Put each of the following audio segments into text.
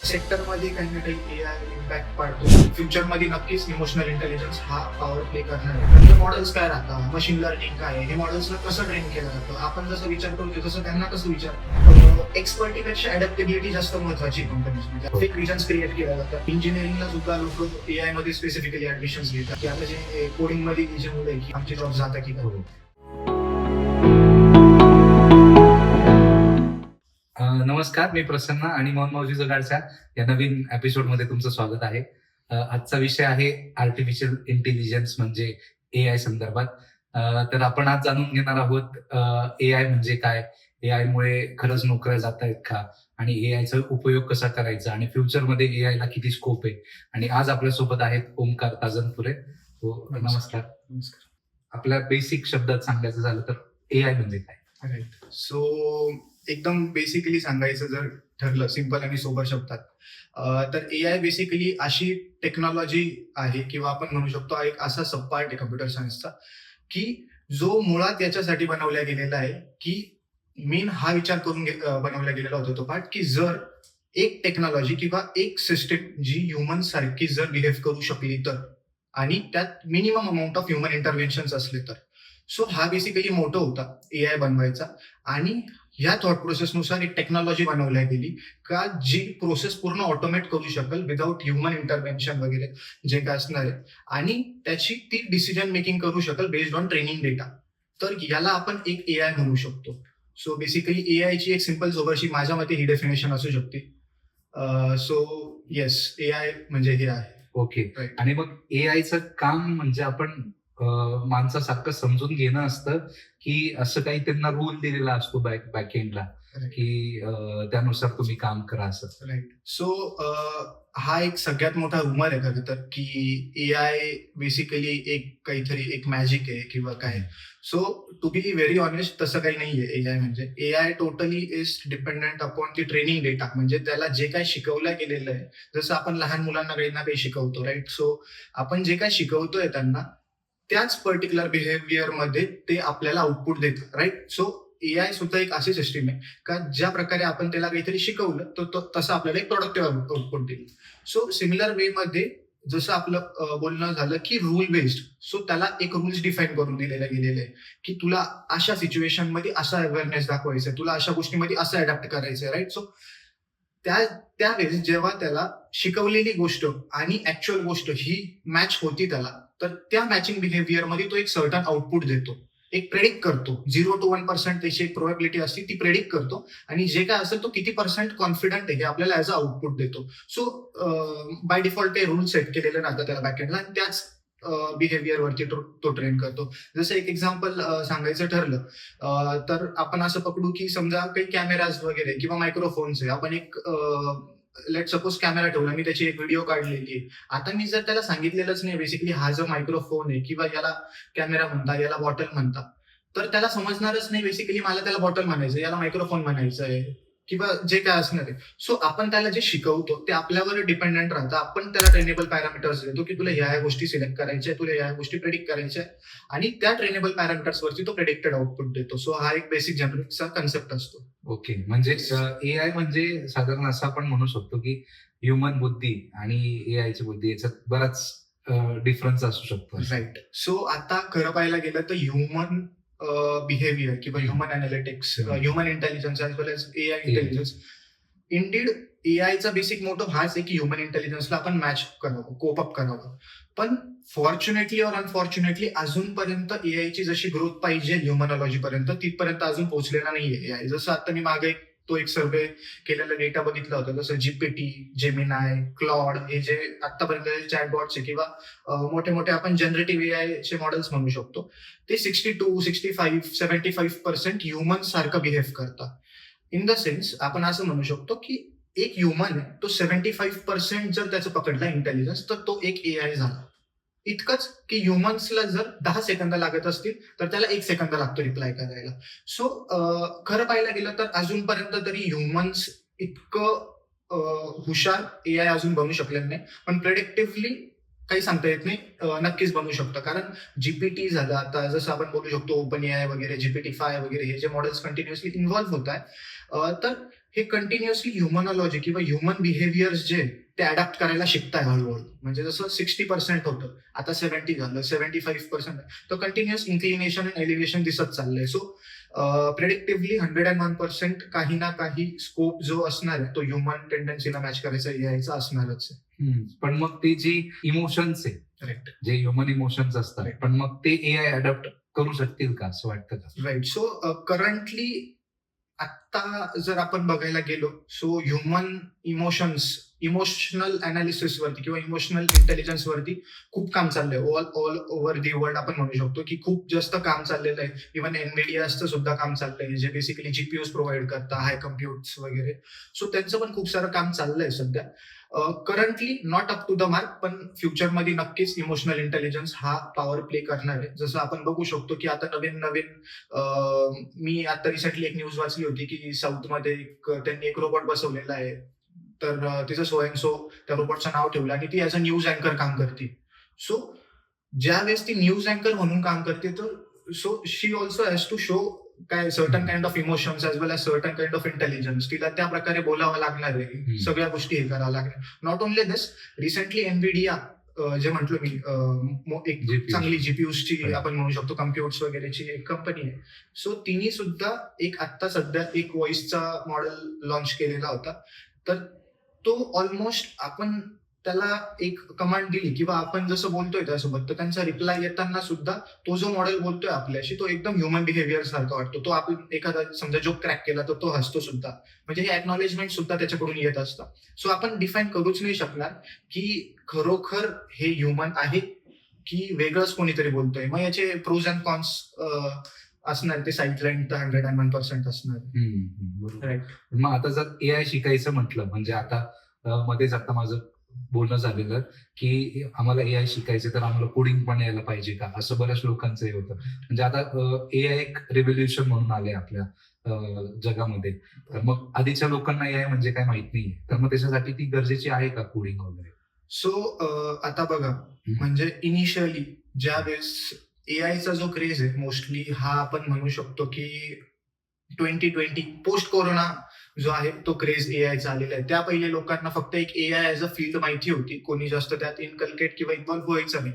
सेक्टरमध्ये काही ना काही एआय इम्पॅक्ट पाडतो. फ्युचरमध्ये नक्कीच इमोशनल इंटेलिजन्स हा पॉवर प्ले करणार आहे. म्हणजे मॉडेल्स काय राहतात, मशीन लर्निंग काय आहे, हे मॉडेल्सला कसं ट्रेन केलं जातं, आपण जसं विचार करतो तसं त्यांना कसं विचार, एक्सपर्टीपेक्षा अडॅप्टेबिलिटी जास्त महत्वाची कंपनीजमध्ये. फेक विजन्स क्रिएट केल्या जातात. इंजिनिअरिंगला सुद्धा लोक एआय मध्ये स्पेसिफिकली ऍडमिशन्स घेतात की आता जे कोडिंग मध्ये जे मुलं आहे की आमचे जॉब जातात की काय. नमस्कार, मी प्रसन्न आणि मन मौजी जगाडच्या या नवीन एपिसोडमध्ये तुमचं स्वागत आहे. आजचा विषय आहे आर्टिफिशियल इंटेलिजन्स म्हणजे एआय संदर्भात. तर आपण आज जाणून घेणार आहोत एआय म्हणजे काय, एआय मुळे खरंच नोकऱ्या जात आहेत का, आणि एआयचा उपयोग कसा करायचा, आणि फ्युचरमध्ये एआयला किती स्कोप आहे. आणि आज आपल्यासोबत आहेत ओमकार ताजनपुरे. नमस्कार. नमस्कार. आपल्या बेसिक शब्दात सांगायचं झालं तर एआय म्हणजे काय? राईट. सो एकदम बेसिकली सांगायचं जर ठरलं सिंपल आणि सोबर शब्दात, तर एआय बेसिकली अशी टेक्नॉलॉजी आहे किंवा आपण म्हणू शकतो एक असा सब पार्ट आहे कम्प्युटर सायन्सचा की जो मुळात याच्यासाठी बनवला गेलेला आहे की मेन हा विचार करून बनवला गेलेला होता तो पार्ट की जर एक टेक्नॉलॉजी किंवा एक सिस्टीम जी ह्युमन सारखी जर बिहेव्ह करू शकली तर, आणि त्यात minimum amount of human intervention असले तर. सो हा बेसिकली मोठं होता एआय बनवायचा. आणि ह्या थॉट प्रोसेसनुसार एक टेक्नॉलॉजी बनवल्या गेली का जी प्रोसेस पूर्ण ऑटोमेट करू शकेल विदाउट ह्युमन इंटरव्हेन्शन वगैरे जे काय असणार आहे, आणि त्याची ती डिसिजन मेकिंग करू शकेल बेस्ड ऑन ट्रेनिंग डेटा. तर याला आपण एक एआय म्हणू शकतो. सो बेसिकली एआय ची एक सिंपल सोबरशी माझ्या मते ही डेफिनेशन असू शकते. सो येस, एआय म्हणजे हे आहे. ओके. आणि मग एआयचं काम म्हणजे आपण माणसासारखं समजून घेणं असतं, की असं काही त्यांना रूल दिलेला असतो बॅकएंडला की त्यानुसार तुम्ही काम करा असं? राईट. सो हा एक सगळ्यात मोठा रुमर आहे खरं तर की एआय बेसिकली एक काहीतरी एक मॅजिक आहे किंवा काय. So to be very honest तसं काही नाहीये. एआय म्हणजे AI totally is dependent upon the training data. म्हणजे त्याला जे काय शिकवलं गेलेलं आहे, जसं आपण लहान मुलांना काही ना काही शिकवतो, राईट. सो आपण जे काय शिकवतोय त्यांना त्याच पर्टिक्युलर बिहेवियर मध्ये ते आपल्याला आउटपुट देतात, राईट. सो एआय सुद्धा एक अशी सिस्टीम आहे का ज्या प्रकारे आपण त्याला काहीतरी शिकवलं तर तसं आपल्याला एक प्रोडक्टिव्ह आउटपुट देईल. सो सिमिलर वे मध्ये जसं आपलं बोलणं झालं की रूल बेस्ड, सो त्याला एक रूल्स डिफाईन करून दिलेलं गेलेलं आहे की तुला अशा सिच्युएशन मध्ये असा अवेअरनेस दाखवायचा, तुला अशा गोष्टीमध्ये असं अडॅप्ट करायचंय, राईट. सो त्यावेळेस जेव्हा त्याला शिकवलेली गोष्ट आणि ऍक्च्युअल गोष्ट ही मॅच होती त्याला, तर त्या मॅचिंग बिहेवियर मध्ये तो एक सर्टन आउटपुट देतो, एक प्रेडिक्ट करतो. 0 to 1% त्याची एक प्रोबॅबिलिटी असते, ती प्रेडिक्ट करतो, आणि जे काय असेल तो किती पर्सेंट कॉन्फिडंट आहे हे आपल्याला ऍज अ आउटपुट देतो. सो बाय डिफॉल्ट ते रूल सेट केलेले राहतात त्याला बॅकएंडला, आणि त्याच बिहेवियर वरती तो ट्रेन करतो. जसं एक एक्झाम्पल सांगायचं ठरलं तर आपण असं पकडू की समजा काही कॅमेराज वगैरे किंवा मायक्रोफोन्स आहे. आपण एक लेट सपोज कॅमेरा ठेवला, मी त्याची एक व्हिडिओ काढलेली आहे. आता मी जर त्याला सांगितलेलंच नाही बेसिकली हा जो मायक्रोफोन आहे किंवा याला कॅमेरा म्हणता, याला बॉटल म्हणता, तर त्याला समजणारच नाही बेसिकली मला त्याला बॉटल म्हणायचं, याला मायक्रोफोन म्हणायचं आहे किंवा जे काय असणार आहे. सो आपण त्याला जे शिकवतो ते आपल्यावर डिपेंडंट राहतं. आपण त्याला ट्रेनेबल पॅरामीटर्स देतो की तुला ह्या गोष्टी सिलेक्ट करायच्या, तुला ह्या गोष्टी प्रेडिक्ट करायच्या, आणि त्या ट्रेनेबल पॅरामीटर्स वरती तो प्रेडिक्टेड आउटपुट देतो. सो हा एक बेसिक जनरिकचा कन्सेप्ट असतो. ओके. म्हणजे एआय म्हणजे साधारण असं आपण म्हणू शकतो की ह्युमन बुद्धी आणि एआयची बुद्धी याच्यात बराच डिफरन्स असू शकतो. राईट. सो आता खरं पाहायला गेलं तर ह्युमन बिहेवियर किंवा human analytics, human intelligence as well as AI intelligence, indeed एआयचा बेसिक मोटो हाच आहे की ह्युमन इंटेलिजन्सला आपण मॅच करावं, कोप अप करावं. पण फॉर्च्युनेटली और अनफॉर्च्युनेटली अजूनपर्यंत एआयची जशी ग्रोथ पाहिजे ह्युमनॉलॉजी पर्यंत तिथपर्यंत अजून पोहोचलेला नाहीये एआय. जसं आता मी मागे तो एक सर्वे केलेला डेटा बघितला होता, जसं जीपीटी, जेमिनाय, क्लॉड, हे जे आतापर्यंत चॅटबॉट्स आहे किंवा मोठे मोठे आपण जनरेटिव्ह एआय चे मॉडेल्स म्हणू शकतो, ते 62, 65, 75% ह्युमन सारखं बिहेव्ह करतात. इन द सेन्स आपण असं म्हणू शकतो की एक ह्युमन आहे तो 75% जर त्याचं पकडला इंटेलिजन्स, तर तो एक एआय झाला. इतकंच की ह्युमन्सला जर 10 सेकंद लागत असतील तर त्याला 1 सेकंद लागतो रिप्लाय करायला. सो खरं पाहायला गेलं तर अजूनपर्यंत तरी ह्युमन्स इतकं हुशार एआय अजून बनू शकलेलं नाही. पण प्रेडिक्टिव्हली काही सांगता येत नाही, नक्कीच बनवू शकतं. कारण जीपीटी झालं, आता जसं आपण बोलू शकतो ओपन एआय वगैरे, जीपीटी 5 वगैरे, हे जे मॉडेल्स कंटिन्युअसली इन्व्हॉल्व्ह होत आहे, तर हे कंटिन्युअसली ह्युमनॉलॉजी किंवा ह्युमन बिहेवियर्स जे ते अडॅप्ट करायला शिकताय हळूहळू. म्हणजे जसं 60% होतं, आता 70 झालं, 75%. तर कंटिन्युअस इन्क्लिनेशन अँड एलिव्हेशन दिसत चाललंय. सो प्रेडिक्टिव्हली 101% काही ना काही स्कोप जो असणार आहे तो ह्युमन टेंडन्सीला मॅच करायचा एआयचा असणारच आहे. पण मग ते जी इमोशन्स आहे, करेक्ट. जे ह्युमन इमोशन्स असतात, Right. पण मग ते एआय अडॉप्ट करू शकतील का असं वाटतं का? राईट. सो करंटली आत्ता जर आपण बघायला गेलो, सो ह्युमन इमोशनल अनालिसिस वरती किंवा इमोशनल इंटेलिजन्स वरती खूप काम चाललंय. ऑल ओव्हर दी वर्ल्ड आपण म्हणू शकतो की खूप जास्त काम चाललेलं आहे. इव्हन एनव्हिडियाचं सुद्धा काम चाललंय, जे बेसिकली जीपीयूज प्रोव्हाइड करतात, हाय कम्प्युट्स वगैरे. सो त्यांचं पण खूप सारं काम चाललंय सध्या. Currently not up to the mark, पण फ्युचरमध्ये नक्कीच इमोशनल इंटेलिजन्स हा पॉवर प्ले करणार आहे. जसं आपण बघू शकतो की आता नवीन मी आता रिसेंटली एक न्यूज वाचली होती की साऊथमध्ये त्यांनी एक रोबोट बसवलेला आहे. तर तिचं सो अँड सो त्या रोबोटचं नाव ठेवलं आणि ती ऍज अ न्यूज अँकर काम करते. सो ज्यावेळेस ती न्यूज अँकर म्हणून काम करते, तर so she also has to show काय certain kind of emotions as well as certain kind of intelligence. तिला त्या प्रकारे बोलावं लागणार आहे, सगळ्या गोष्टी हे करावं लागणार. नॉट ओनली दिस, रिसेंटली एनव्हिडिया जे म्हटलं मी एक GPU. चांगली जीपीयूची Right. आपण म्हणू शकतो कम्प्युटर्स वगैरेची एक कंपनी आहे. सो तिने सुद्धा एक आत्ता सध्या एक व्हॉइसचा मॉडेल लॉन्च केलेला होता. तर तो ऑलमोस्ट आपण त्याला एक कमांड दिली किंवा आपण जसं बोलतोय त्यासोबत, तर त्यांचा रिप्लाय येताना सुद्धा तो जो मॉडेल बोलतोय आपल्याशी तो एकदम ह्युमन बिहेवियर सारखा वाटतो. तो आपण एखादा समजा जोक क्रॅक केला तर तो हसतो सुद्धा. म्हणजे हे एक्नॉलेजमेंट सुद्धा त्याच्याकडून येत असतं. सो आपण डिफाईन करूच नाही शकणार की खरोखर हे ह्युमन आहे की वेगळंच कोणीतरी बोलतोय. मग याचे प्रोज अँड कॉन्स असणार, ते साईडलाईन तर 101% असणार. बरोबर. राईट. मग आता जर एआय शिकायचं म्हटलं, म्हणजे आता मध्येच आता माझं बोलणं झालेलं की आम्हाला एआय शिकायचं तर आम्हाला कोडिंग पण यायला पाहिजे का, असं बऱ्याच लोकांचं हे होतं. म्हणजे आता एआय एक रेव्होल्युशन म्हणून आलंय आपल्या जगामध्ये. तर मग आधीच्या लोकांना एआय म्हणजे काय माहित नाहीये, तर मग त्याच्यासाठी ती गरजेची आहे का कोडिंग वगैरे? सो आता बघा, म्हणजे इनिशियली ज्यावेळेस एआयचा जो क्रेज आहे मोस्टली हा आपण म्हणू शकतो की 2020 पोस्ट कोरोना जो आहे तो क्रेज एआयचा आलेला आहे. त्या पहिले लोकांना फक्त एक एआय ॲज अ फील्ड माहिती होती, कोणी जास्त त्यात इनकल्केट किंवा इन्व्हॉल्व्ह व्हायचं नाही.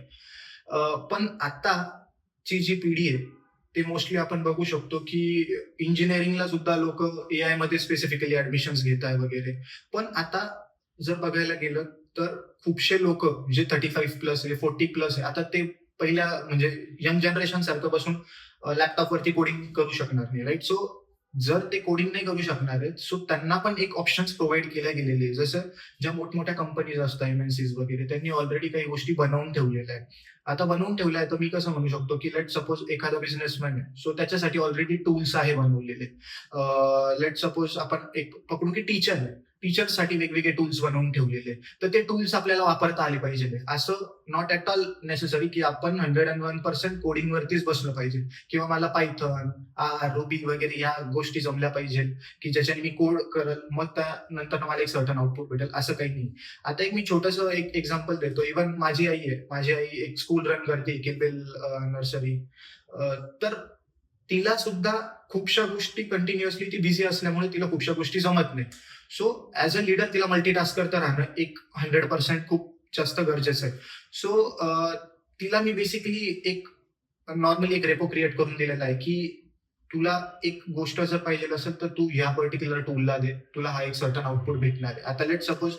पण आताची जी पिढी आहे ते मोस्टली आपण बघू शकतो की इंजिनिअरिंगला सुद्धा लोक एआय मध्ये स्पेसिफिकली ऍडमिशन्स घेत आहे वगैरे. पण आता जर बघायला गेलं तर खूपशे लोक जे 35+ आहे, 40+ आहे, आता ते पहिल्या म्हणजे यंग जनरेशन सारखं बसून लॅपटॉपवरती कोडिंग करू शकणार नाही. राईट. सो जर ते कोडिंग नाही करू शकणार आहेत, सो त्यांना पण एक ऑप्शन्स प्रोव्हाइड केल्या गेलेले आहे. जसं ज्या मोठमोठ्या कंपनीज असतात एमएनसीज वगैरे, त्यांनी ऑलरेडी काही गोष्टी बनवून ठेवलेल्या आहेत. आता बनवून ठेवल्या आहे तर मी कसं म्हणू शकतो की लेट सपोज एखादा बिझनेसमॅन आहे, सो त्याच्यासाठी ऑलरेडी टूल्स आहे बनवलेले. लेट सपोज आपण एक पकडू की टीचर आहे, टीचरसाठी वेगवेगळे टूल्स बनवून ठेवलेले. तर ते टूल्स आपल्याला वापरता आले पाहिजे. असं नॉट ॲट ऑल नेसेसरी की आपण 101% कोडिंगवरतीच बसलं पाहिजे किंवा मला पायथन, रुबी वगैरे या गोष्टी जमल्या पाहिजे की ज्याच्याने मी कोड करल, मग त्यानंतर मला एक सर्टन आउटपुट भेटेल, असं काही नाही. आता एक मी छोटंसं एक एक्झाम्पल देतो. इव्हन माझी आई आहे, माझी आई एक स्कूल रन करते, किलबेल नर्सरी. तर तिला सुद्धा खूपशा गोष्टी कंटिन्युअसली ती बिझी असल्यामुळे तिला खूपशा गोष्टी जमत नाही. सो ॲज अ लीडर तिला मल्टीटास्क करता राहणं एक 100% खूप जास्त गरजेचं आहे. सो तिला मी बेसिकली एक नॉर्मली एक रेपो क्रिएट करून दिलेला आहे की तुला एक गोष्ट जर पाहिजे असेल तर तू ह्या पर्टिक्युलर टूलला दे, तुला हा एक सर्टन आउटपुट भेटणार आहे. आता लेट सपोज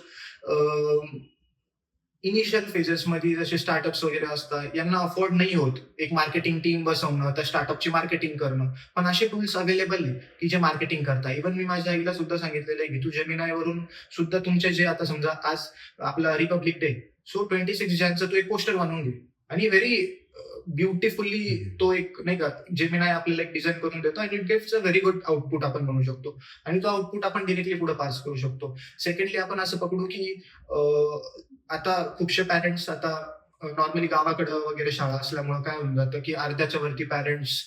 इनिशियल फेजेसमध्ये जसे स्टार्टअप्स वगैरे असतात, यांना अफोर्ड नाही होत एक मार्केटिंग टीम बसवणं, त्या स्टार्टअपची मार्केटिंग करणं. पण असे टूल्स अवेलेबल आहे की जे मार्केटिंग करतात. इव्हन मी माझ्या आईला सुद्धा सांगितलेलं आहे की तू जेमिनायवरून सुद्धा तुमचे जे आता समजा आज आपला रिपब्लिक डे, सो 26 जानेचं तू एक पोस्टर बनवून घे आणि व्हेरी ब्युटिफुली तो एक नाही का जेमिनाय आपल्याला एक डिझाईन करून देतो आणि it gets a very good output आपण म्हणू शकतो. आणि तो आउटपुट आपण डिरेक्टली पुढे पास करू शकतो. सेकंडली आपण असं पकडू की आता खूपशे पॅरेंट्स आता नॉर्मली गावाकडं वगैरे शाळा असल्यामुळे काय होऊन जातं की अर्ध्याच्या वरती पॅरेंट्स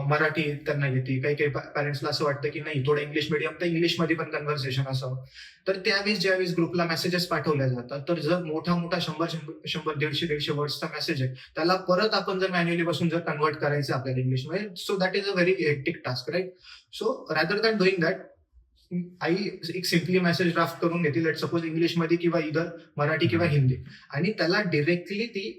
मराठी त्यांना येते. काही काही पॅरेंट्सला असं वाटतं की नाही थोडं इंग्लिश मिडियम, तर इंग्लिशमध्ये पण कन्व्हर्सेशन असावं. तर त्यावेळेस ज्यावेळेस ग्रुपला मेसेजेस पाठवल्या जातात, तर जर मोठा 100 150 वर्ड्सचा मेसेज आहे, त्याला परत आपण जर मॅन्युअली बसून जर कन्वर्ट करायचं आपल्याला इंग्लिशमध्ये, so that is a very hectic task. Right. So rather than doing that, I एक सिम्पली मेसेज ड्राफ्ट करून घेते, लेट सपोज इंग्लिशमध्ये किंवा इधर मराठी किंवा हिंदी, आणि त्याला डिरेक्टली ती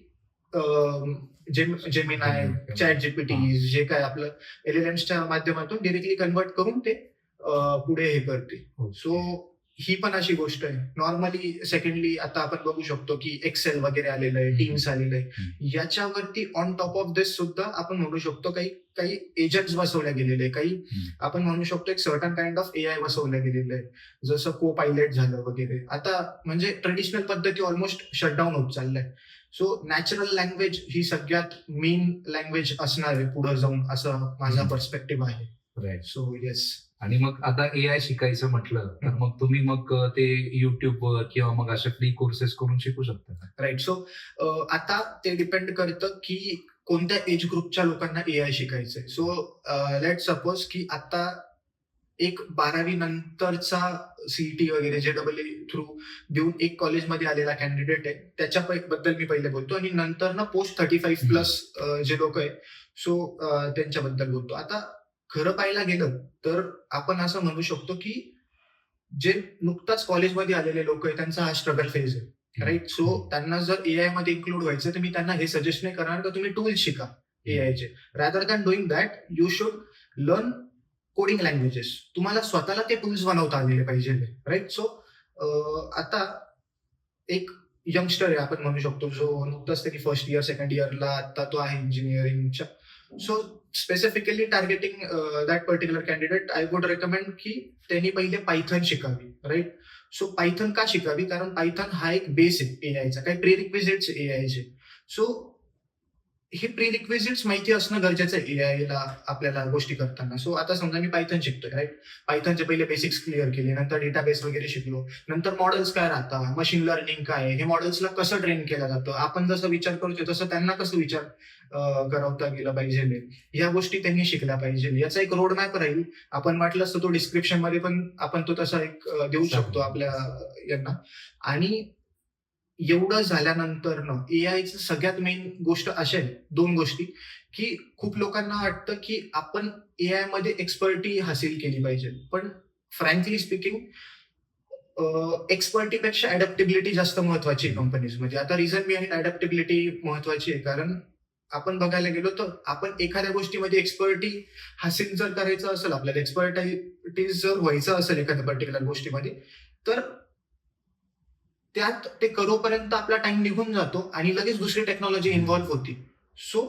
जेमिनाय, चॅट जीपीटी, जे काय आपलं LLMs माध्यमातून डिरेक्टली कन्वर्ट करून ते पुढे हे करते. सो ही पण अशी गोष्ट आहे. नॉर्मली सेकंडली आता आपण बघू शकतो की एक्सेल वगैरे आलेलं आहे, टीम्स आलेलं आहे. याच्यावरती ऑन टॉप ऑफ दिस सुद्धा आपण म्हणू शकतो काही काही एजंट्स बसवल्या गेलेले आहे, काही आपण म्हणू शकतो एक सर्टन काइंड ऑफ AI बसवल्या गेलेलं आहे, जसं को पायलट झालं वगैरे. आता म्हणजे ट्रेडिशनल पद्धती ऑलमोस्ट शटडाऊन होत चाललंय. सो नॅचरल लँग्वेज ही सगळ्यात मेन लँग्वेज असणार आहे पुढे जाऊन, असं माझा पर्स्पेक्टिव्ह आहे. राईट. So yes. आणि मग आता AI शिकायचं म्हटलं तर मग तुम्ही मग ते युट्यूबवर किंवा मग असे फ्री कोर्सेस करून शिकू शकता का? राईट. सो आता ते डिपेंड करतं की कोणत्या एज ग्रुपच्या लोकांना AI शिकायचंय. सो लेट सपोज की आता एक 12वी नंतरचा CET वगैरे JEE थ्रू देऊन एक कॉलेजमध्ये आलेला कॅन्डिडेट आहे, त्याच्या बद्दल मी पहिले बोलतो, आणि नंतर ना पोस्ट 35 प्लस जे लोक आहे, सो त्यांच्याबद्दल बोलतो. आता खरं पाहायला गेलं तर आपण असं म्हणू शकतो की जे नुकताच कॉलेजमध्ये आलेले लोक आहेत त्यांचा हा स्ट्रगल फेज आहे. राईट. सो त्यांना जर AI मध्ये इन्क्लूड व्हायचं तर मी त्यांना हे सजेस्ट नाही करणार का तुम्ही टूल्स शिका AIचे. Rather than doing that you should learn coding languages. तुम्हाला स्वतःला ते टूल्स बनवता आलेले पाहिजे. राईट. सो आता एक यंगस्टर आहे आपण म्हणू शकतो, जो नुकताच त्यांनी फर्स्ट इयर सेकंड इयरला आता तो आहे इंजिनिअरिंगच्या. So specifically targeting that particular candidate I would recommend की त्यांनी पहिले पायथन शिकावी. राईट. सो पायथन का शिकावी? कारण पायथन हा एक बेस आहे AIचा, काही प्रिरिक्विजिट्स AIचे. सो हे प्रिरिक्विजिट्स माहिती असणं गरजेचं आहे AIला आपल्याला गोष्टी करताना. सो आता समजा मी पायथन शिकतोय. राईट. पायथनचे पहिले बेसिक्स क्लिअर केले, नंतर डेटाबेस वगैरे शिकलो, नंतर मॉडेल्स काय राहतात, मशीन लर्निंग काय आहे, हे मॉडेल्सला कसं ट्रेन केलं जातं, आपण जसं विचार करतोय तसं त्यांना कसं विचार करवता गेलं पाहिजे, या गोष्टी त्यांनी शिकल्या पाहिजे. याचा एक रोड मॅप राहील. आपण वाटलं असतं तो डिस्क्रिप्शन मध्ये पण आपण तो तसा एक देऊ शकतो आपल्या यांना. आणि एवढं झाल्यानंतर ना AIचं सगळ्यात मेन गोष्ट अशा आहे, दोन गोष्टी, की खूप लोकांना वाटतं की आपण AI मध्ये एक्सपर्टी हासिल केली पाहिजे, पण फ्रँकली स्पीकिंग एक्सपर्टीपेक्षा अडॅप्टेबिलिटी जास्त महत्वाची आहे कंपनीजमध्ये. आता रिझन मी आहे अडॅप्टेबिलिटी महत्वाची आहे, कारण आपण बघायला गेलो तर आपण एखाद्या गोष्टीमध्ये एक्सपर्टी हासिल जर करायचं असेल, आपल्याला एक्सपर्टाईज जर व्हायचं असेल एखाद्या पर्टिक्युलर गोष्टीमध्ये, तर त्यात ते करोपर्यंत आपला टाइम निघून जातो आणि लगेच दुसरी टेक्नॉलॉजी इन्व्हॉल्व्ह होती. सो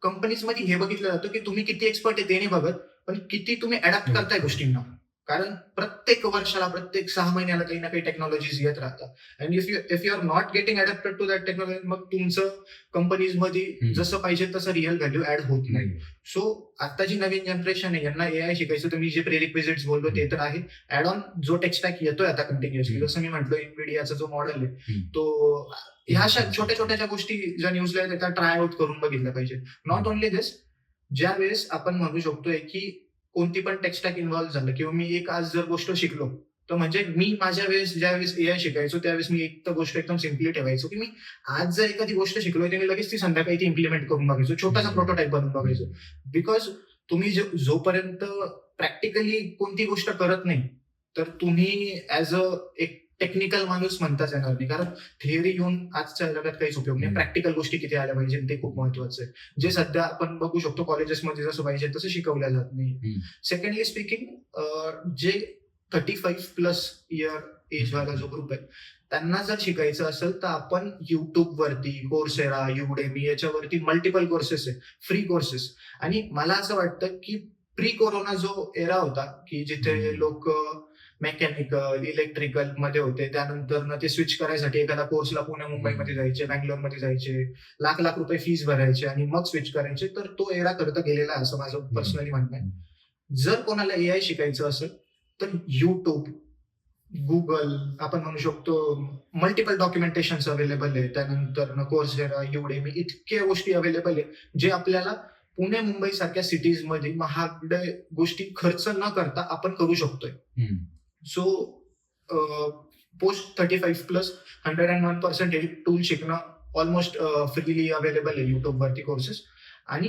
कंपनीजमध्ये हे बघितलं जातं की तुम्ही किती एक्सपर्ट आहे ते नाही बघत, पण किती तुम्ही अडॅप्ट करताय गोष्टींना. कारण प्रत्येक वर्षाला, प्रत्येक 6 महिन्याला काही ना काही टेक्नॉलॉजीज येत राहतात. And if you are not getting adapted to that technology, मग तुमचं कंपनीजमध्ये जसं पाहिजे तसं रिअल व्हॅल्यू ऍड होत नाही. सो आता जी नवीन जनरेशन आहे यांना AI शिकायचं, तर मी जे प्रिरिक्विजिट्स बोललो ते तर आहे. ऍड ऑन जो टेक स्टॅक येतोय आता कंटिन्युअसली, जसं मी म्हटलं इन्व्हिडियाचा जो मॉडेल आहे तो, ह्या अशा छोट्या छोट्या ज्या गोष्टी ज्या न्यूजला आहेत त्या ट्राय आउट करून बघितल्या पाहिजे. नॉट ओनली दिस, ज्या वेळेस आपण म्हणू शकतोय की कोणती पण टेक स्टॅक इन्व्हॉल्व्ह झालं किंवा मी एक आज जर गोष्ट शिकलो, तर म्हणजे मी माझ्या वेळेस ज्यावेळेस AI शिकायचो त्यावेळेस मी एक तर गोष्ट एकदम सिम्पली ठेवायचो की मी आज जर एखादी गोष्ट शिकलोय तर मी लगेच ती संध्याकाळी ती इम्प्लिमेंट करून बघायचो, छोटासा प्रोटोटाईप बनवून बघायचो. बिकॉज तुम्ही जोपर्यंत प्रॅक्टिकली कोणती गोष्ट करत नाही, तर तुम्ही ऍज अ एक टेक्निकल माणूस म्हणताच येणार नाही. कारण थिअरी घेऊन आजच्या जगात काहीच उपयोग नाही. प्रॅक्टिकल गोष्टी किती आल्या पाहिजे ते खूप महत्वाचं आहे, जे सध्या आपण बघू शकतो कॉलेजेसमध्ये जसं पाहिजे तसं शिकवल्या जात नाही. सेकंडली स्पीकिंग, जे 35 प्लस इयर एज वाला जो ग्रुप आहे त्यांना जर शिकायचं असेल तर आपण युट्यूब वरती, कोर्सेरा, युडेमी याच्यावरती मल्टिपल कोर्सेस आहे, फ्री कोर्सेस. आणि मला असं वाटतं की प्री कोरोना जो एरा होता की जिथे लोक मेकॅनिकल, इलेक्ट्रिकल मध्ये होते, त्यानंतर ते स्विच करायसाठी एखादा कोर्सला पुणे मुंबईमध्ये जायचे, बँगलोरमध्ये जायचे, लाख लाख रुपये फीस भरायचे आणि मग स्विच करायचे. तर तो एरा करता गेलेला आहे असं माझं पर्सनली म्हणणं आहे. जर कोणाला AI शिकायचं असेल तर युट्यूब, गुगल, आपण म्हणू शकतो मल्टिपल डॉक्युमेंटेशन अवेलेबल आहे, त्यानंतर कोर्सेरा, युडेमी, इतक्या गोष्टी अवेलेबल आहे जे आपल्याला पुणे मुंबई सारख्या सिटीज मध्ये महागड्या गोष्टी खर्च न करता आपण करू शकतोय. सो पोस्ट 35 प्लस 101% हे टूल शिकणं ऑलमोस्ट फ्रीली अवेलेबल आहे युट्यूब वरती कोर्सेस. आणि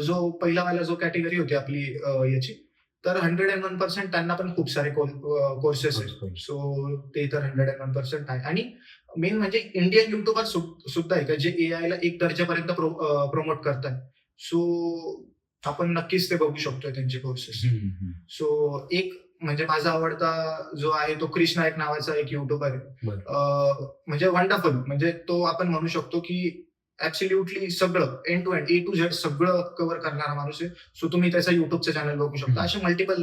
जो पहिला वाला जो कॅटेगरी होती आपली याची, तर 101% त्यांना पण खूप सारे कोर्सेस आहेत. सो ते तर 101% आहे. आणि मेन म्हणजे इंडियन युट्यूबर सुद्धा आहे का जे AI ला एक दर्जापर्यंत प्रमोट करतात. सो आपण नक्कीच ते बघू शकतोय त्यांचे कोर्सेस. सो एक म्हणजे माझा आवडता जो आहे तो क्रिश नायक नावाचा एक युट्यूबर आहे. म्हणजे वंडरफुल, म्हणजे तो आपण म्हणू शकतो की ऍब्सोल्युटली सगळं end to end A to Z सगळं कव्हर करणारा माणूस आहे. सो तुम्ही त्याचा युट्यूबचं चॅनल बघू शकता. असे मल्टिपल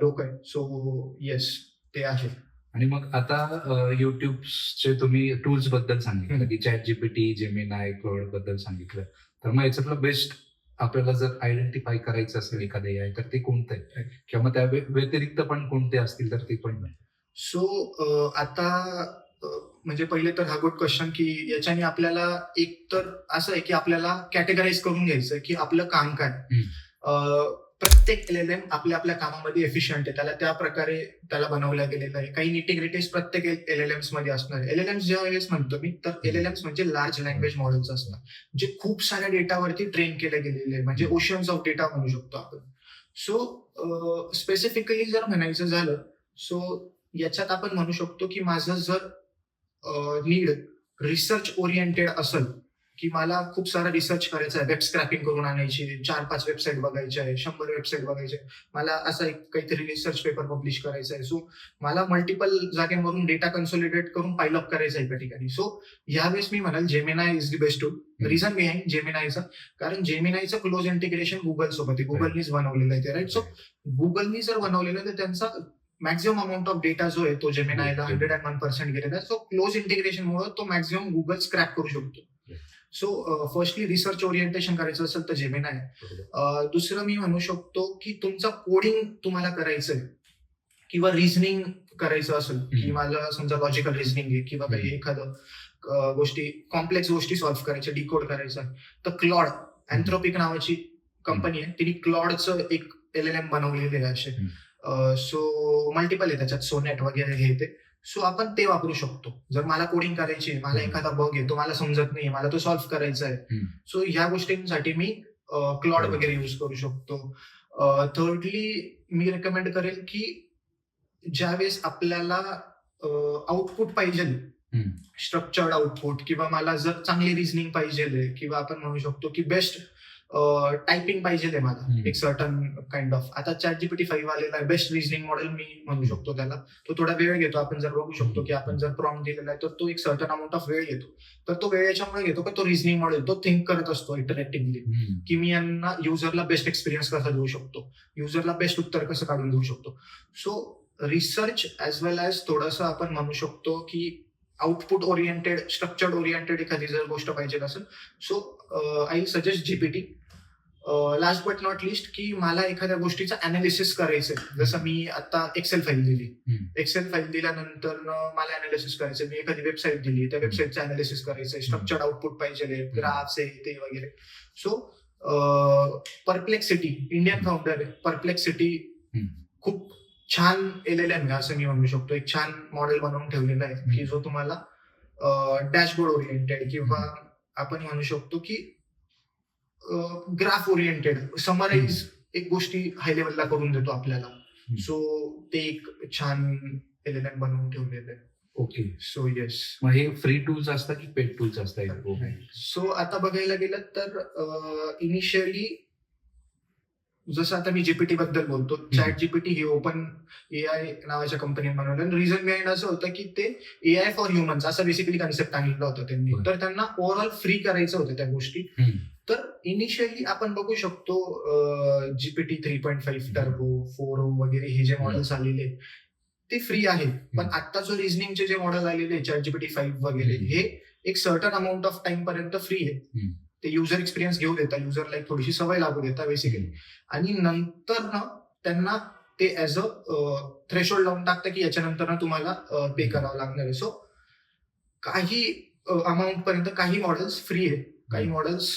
लोक आहेत. सो येस, ते आहे. आणि मग आता युट्यूबचे तुम्ही टूल्स बद्दल सांगितलं की ChatGPT, जेमिनाय, क्लाउड बद्दल सांगितलं, तर मग याच्यातलं बेस्ट आपल्याला जर आयडेंटिफाय करायचं असेल एखादं AI तर ते कोणतं आहे, किंवा मग त्या व्यतिरिक्त पण कोणते असतील तर ते पण. सो आता म्हणजे पहिले तर हा गुड क्वेश्चन की याच्याने आपल्याला एक तर असं आहे की आपल्याला कॅटेगराईज करून घ्यायचं की आपलं काम काय. प्रत्येक LLM आपल्या आपल्या कामामध्ये एफिशियंट आहे, त्याला त्या प्रकारे त्याला बनवलं गेलेलं आहे. काही निटिग्रिटीज प्रत्येक LLMs मध्ये असणार आहे. LLMs ज्या वेळेस म्हणतो मी तर LLMs म्हणजे लार्ज लँग्वेज मॉडेल्स असतात, जे खूप साऱ्या डेटावरती ट्रेन केले गेलेले आहे, म्हणजे ओशन्स ऑफ डेटा म्हणू शकतो आपण. सो स्पेसिफिकली जर म्हणायचं झालं, सो याच्यात आपण म्हणू शकतो की माझं जर नीड रिसर्च ओरिएंटेड असेल, की मला खूप सारा रिसर्च करायचा आहे, वेब स्क्रॅपिंग करून आणायची, 4-5 वेबसाईट बघायच्या आहे, 100 वेबसाईट बघायचे, मला असं एक काहीतरी रिसर्च पेपर पब्लिश करायचा आहे. सो मला मल्टिपल जागेवरून डेटा कन्सोलिडेट करून पाईल अप करायचा आहे एका ठिकाणी. सो यावेळेस मी म्हणाल Gemini is the best tool. Reason behind जेमिनायचं, कारण जेमिनायचं क्लोज इंटिग्रेशन गुगल सोबत आहे, गुगलनीच बनवलेलं आहे ते, राईट. सो गुगलनी जर बनवलेलं तर त्यांचा मॅक्झिमम अमाऊंट ऑफ डेटा जो आहे तो जेमिनायला 101% गेलेला आहे. सो क्लोज इंटिग्रेशनमुळे तो मॅक्झिमम गुगल स्क्रॅप करू शकतो. सो फर्स्टली रिसर्च ओरिएंटेशन करायचं असेल तर जेमिनाय. दुसरं मी म्हणू शकतो की तुमचं कोडिंग तुम्हाला करायचंय किंवा रिझनिंग करायचं असेल, की मला समजा लॉजिकल रिझनिंग आहे किंवा काही एखादं गोष्टी कॉम्प्लेक्स गोष्टी सॉल्व्ह करायच्या, डिकोड करायचं, तर क्लॉड अँथ्रोपिक नावाची कंपनी आहे, तिने क्लॉडचं एक LLM बनवलेले आहे असे. सो मल्टिपल आहे त्याच्यात, सोनेट वगैरे हे ते. सो आपण ते वापरू शकतो. जर मला कोडिंग करायची आहे, मला एखादा बग आहे, तो मला समजत नाही, मला तो सॉल्व्ह करायचा आहे, सो ह्या गोष्टींसाठी मी क्लॉड वगैरे युज करू शकतो. थर्डली मी रेकमेंड करेल की ज्यावेळेस आपल्याला आउटपुट पाहिजे, स्ट्रक्चर्ड आउटपुट, किंवा मला जर चांगली रिझनिंग पाहिजे, किंवा आपण म्हणू शकतो की बेस्ट टायपिंग पाहिजे मला एक सर्टन काइंड ऑफ. आता ChatGPT 5 आलेला आहे, बेस्ट रिझनिंग मॉडेल मी म्हणू शकतो त्याला. तो थोडा वेळ घेतो. आपण जर बघू शकतो की आपण जर प्रॉम्प्ट दिलेला आहे तर तो एक सर्टन अमाऊंट ऑफ वेळ घेतो. तर तो वेळ याच्यामुळे घेतो की तो रिझनिंग मॉडेल तो थिंक करत असतो इंटरॅक्टिव्हली, की मी यांना युजरला बेस्ट एक्सपिरियन्स कसा देऊ शकतो, युजरला बेस्ट उत्तर कसं काढून देऊ शकतो. सो रिसर्च ॲज वेल ॲज थोडंसं आपण म्हणू शकतो की आउटपुट ओरिएंटेड, स्ट्रक्चर्ड ओरिएंटेड एखादी जर गोष्ट पाहिजे असेल, so I suggest GPT. Last but not list, की मला एखाद्या गोष्टीचं अनालिसिस करायचंय, जसं मी आता एक्सेल फाईल दिली, एक्सेल फाईल दिल्यानंतर मला अनालिसिस करायचं, मी एखादी वेबसाईट दिली, त्या वेबसाईटचं अनालिसिस करायचंय, स्ट्रक्चर्ड आउटपुट पाहिजे, ग्राफ्स आहे ते वगैरे. सो परप्लेक्सिटी, इंडियन फाउंडर आहे, परप्लेक्सिटी खूप छान LLM आहे असं मी म्हणू शकतो. एक छान मॉडेल बनवून ठेवलेलं आहे की जो तुम्हाला डॅशबोर्ड ओरिएंटेड, किंवा आपण म्हणू शकतो की ग्राफ ओरिएंटेड, समराईज एक गोष्टी हाय लेवलला करून देतो आपल्याला. सो ते एक छान LLM बनवून ठेवलेलं आहे. ओके. So yes. मग हे फ्री टूल्स असतात की पेड टूल्स असतात? सो आता बघायला गेलं तर इनिशियली जसं आता मी GPT बद्दल बोलतो, ChatGPT ही ओपन AI नावाच्या कंपनीने बनवलं. रिझन बिहाइंड असं होतं की ते AI फॉर ह्युमन्स असं बेसिकली कन्सेप्ट आणलेला होता त्यांनी. तर त्यांना ओव्हरऑल फ्री करायचं होतं त्या गोष्टी. तर इनिशियली आपण बघू शकतो GPT 3.5 टर्बो, 4o वगैरे हे जे मॉडेल्स आलेले ते फ्री आहेत. पण आता जो रिझनिंगचे जे मॉडेल आलेले ChatGPT 5 वगैरे, हे एक सर्टन अमाऊंट ऑफ टाइम पर्यंत फ्री आहे. ते युजर एक्सपिरियन्स घेऊ देता, युजरला एक थोडीशी सवय लागू देता बेसिकली, आणि नंतर ना त्यांना ते ऍज अ थ्रेशोल्ड लावून टाकतं की याच्यानंतर तुम्हाला पे करावं लागणार आहे. सो काही अमाऊंट पर्यंत काही मॉडेल्स फ्री आहे, काही मॉडेल्स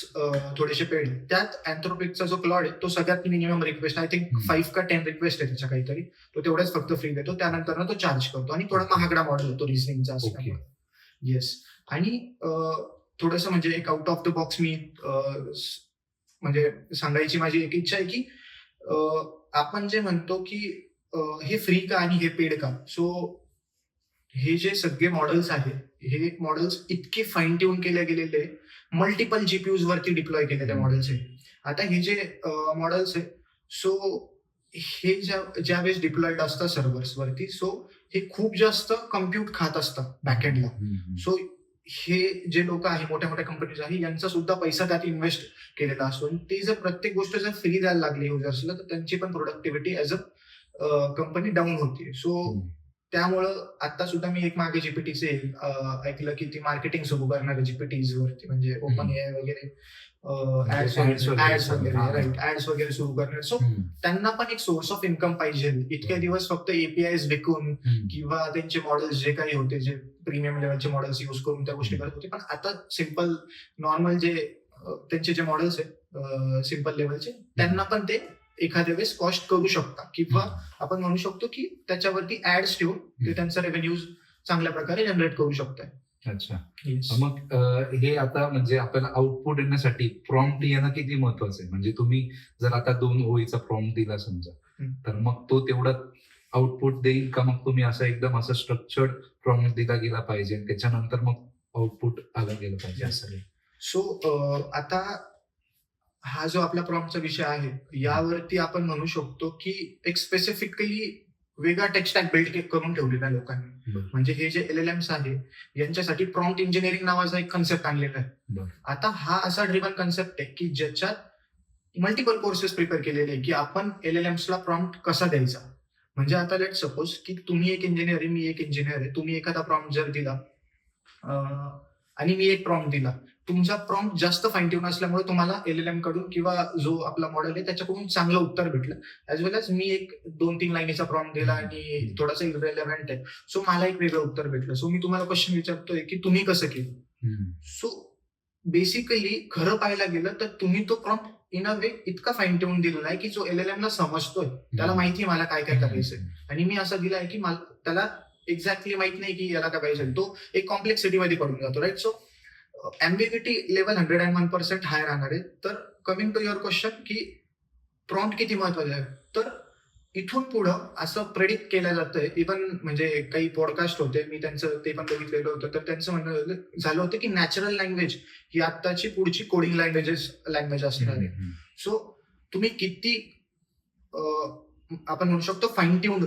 थोडेसे पेड. त्यात अँथ्रोपिकचा जो क्लॉड आहे तो सगळ्यात मिनिमम रिक्वेस्ट, आय थिंक 5 का 10 रिक्वेस्ट आहे त्याच्या काहीतरी, तो तेवढ्याच फक्त फ्री देतो. त्यानंतर तो चार्ज करतो, आणि थोडा महागडा मॉडेल होतो रिझनिंगचा असल्यामुळे. येस. आणि थोडंसं म्हणजे एक आउट ऑफ द बॉक्स मी म्हणजे सांगायची माझी एक इच्छा आहे की आपण जे म्हणतो की हे फ्री का आणि हे पेड का. सो हे जे सगळे मॉडेल्स आहेत हे मॉडेल्स इतके फाईन ट्यून केले गेलेले मल्टिपल जीपीयूज वरती डिप्लॉय केलेले मॉडेल्स आहे. आता हे जे मॉडेल्स आहे सो हे ज्यावेळेस डिप्लॉइड असतात सर्व्हर्स वरती सो हे खूप जास्त कम्प्युट खात असतात बॅकएंडला. सो हे जे लोक आहे मोठ्या मोठ्या कंपनीज आहे यांचा सुद्धा पैसा त्यात इन्व्हेस्ट केलेला असतो आणि ते जर प्रत्येक गोष्ट जर फ्री द्यायला लागली युजर्सला तर त्यांची पण productivity as a company down होते. सो त्यामुळं आता सुद्धा मी एक मागे जीपीटीचे ऐकलं की ती मार्केटिंग सुरू करणार आहे जीपीटीज वरती म्हणजे ओपन एआय वगैरे ऍड्स वगैरे राईट ऍड्स वगैरे सुरू करणार. सो त्यांना पण एक सोर्स ऑफ इन्कम पाहिजे. इतके दिवस फक्त एपीआयज विकून किंवा त्यांचे मॉडेल्स जे काही होते जे प्रीमियम लेवलचे मॉडेल्स युज करून त्या गोष्टी करत होते. पण आता सिम्पल नॉर्मल जे त्यांचे जे मॉडेल्स आहेत सिम्पल लेवलचे त्यांना पण ते एखाद्या वेळेस कॉस्ट करू शकता किंवा आपण म्हणू शकतो की त्याच्यावरती ऍड्स ठेवून ते त्यांचा रेव्हेन्यू चांगल्या प्रकारे जनरेट करू शकतात. अच्छा. मग हे आता म्हणजे आपल्याला आउटपुट येण्यासाठी प्रॉम्प्ट येणं किती महत्वाचं आहे. म्हणजे तुम्ही जर आता 2 ओळीचा प्रॉम्प्ट दिला समजा तर मग तो तेवढा आउटपुट देईल का मग तुम्ही असं एकदम असं स्ट्रक्चर्ड प्रॉम्प्ट दिला गेला पाहिजे त्याच्यानंतर मग आउटपुट आलं गेलं पाहिजे असं. सो आता हा जो आपला प्रॉम्प्टचा विषय आहे यावरती आपण म्हणू शकतो की एक स्पेसिफिकली वेगळा टेक्स्टॅक बिल्ड करून ठेवलेला आहे लोकांनी. म्हणजे हे जे LLMs आहे यांच्यासाठी प्रॉम्प्ट इंजिनिअरिंग नावाचा एक कन्सेप्ट आणलेला आहे. आता हा असा ड्रिव्हन कन्सेप्ट आहे की ज्याच्यात मल्टिपल कोर्सेस प्रिपेअर केलेले आहे की आपण LLMs ला प्रॉम्प्ट कसा द्यायचा. म्हणजे आता लेट सपोज की तुम्ही एक इंजिनियर आहे मी एक इंजिनियर आहे. तुम्ही एखादा प्रॉम्प्ट जर दिला आणि मी एक प्रॉम्प्ट दिला तुमचा प्रॉम्प्ट जास्त फाईन ट्यून असल्यामुळे तुम्हाला LLM कडून किंवा जो आपला मॉडेल आहे त्याच्याकडून चांगलं उत्तर भेटलं. ऍज वेल एज मी एक 2-3 लाईनीचा प्रॉम्प्ट दिला आणि थोडासा इररिलेव्हंट आहे सो मला एक वेगळं उत्तर भेटलं. सो मी तुम्हाला क्वेश्चन विचारतोय की तुम्ही कसं केलं. सो बेसिकली खरं पाहायला गेलं तर तुम्ही तो प्रॉम्प्ट इन अ वे इतका फाईन ट्यून दिलेला आहे की जो LLM ला समजतोय त्याला माहिती आहे मला काय काय करायचंय आणि मी असं दिलाय की मला त्याला एक्झॅक्टली माहित नाही की याला काय पाहिजे. तो एक कॉम्प्लेक्सिटी मध्ये पडून जातो राईट. सो एम्बिग्युटी लेवल 101% हाय राहणार आहे. तर कमिंग टू युअर क्वेश्चन की प्रॉम्प्ट किती महत्वाचा आहे तर इथून पुढं असं प्रेडिक्ट केलं जातंय. इव्हन म्हणजे काही पॉडकास्ट होते मी त्यांचं ते पण बघितलेलं होतं तर त्यांचं म्हणणं झालं होतं की नॅचरल लँग्वेज ही आत्ताची पुढची कोडिंग लँग्वेज असणार आहे. सो तुम्ही किती आपण म्हणू शकतो फाईन ट्यून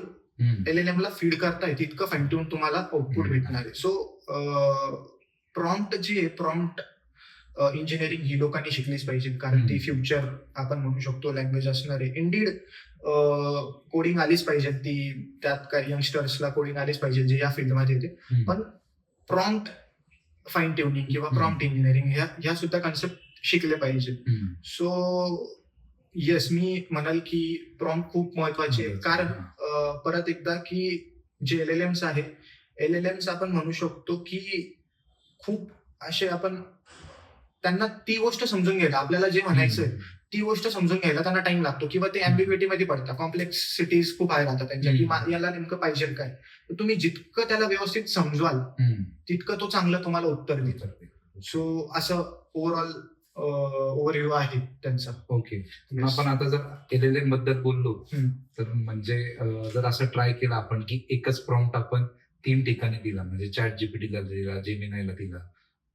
LLM ला फीड करताय तितकं फाईन ट्यून तुम्हाला आउटपुट भेटणार आहे. सो प्रॉम्प्ट जी आहे प्रॉम्प्ट इंजिनिअरिंग ही लोकांनी शिकलीच पाहिजे कारण ती फ्युचर आपण म्हणू शकतो लँग्वेज असणार आहे. इंडीड कोडिंग आलीच पाहिजे ती त्यात काही यंगस्टर्सला कोडिंग आलीच पाहिजे जे या फील्डमध्ये येते. पण प्रॉम्प्ट फाईन ट्युनिंग किंवा प्रॉम्प्ट इंजिनिअरिंग ह्या सुद्धा कन्सेप्ट शिकले पाहिजे. सो येस मी म्हणाल की प्रॉम्प्ट खूप महत्वाचे आहे कारण परत एकदा की जे LLMs आहे LLMs आपण म्हणू शकतो की खूप असे आपण त्यांना ती गोष्ट समजून घ्यायला आपल्याला जे म्हणायचंय ती गोष्ट समजून घ्यायला त्यांना टाइम लागतो किंवा ते अँबिग्युटी मध्ये पडतात. कॉम्प्लेक्सिटीज खूप हाय राहतात त्यांच्या की याला नेमकं पाहिजे काय. तर तुम्ही जितकं त्याला व्यवस्थित समजवाल तितकं तो चांगलं तुम्हाला उत्तर देतो. सो असं ओव्हरऑल ओव्हरव्ह्यू आहे त्यांचा. ओके. आपण आता जर LLM बद्दल बोललो तर म्हणजे जर असं ट्राय केलं आपण की एकच प्रॉम्प्ट आपण 3 ठिकाणी दिला म्हणजे ChatGPTला दिला जेमिनायला दिला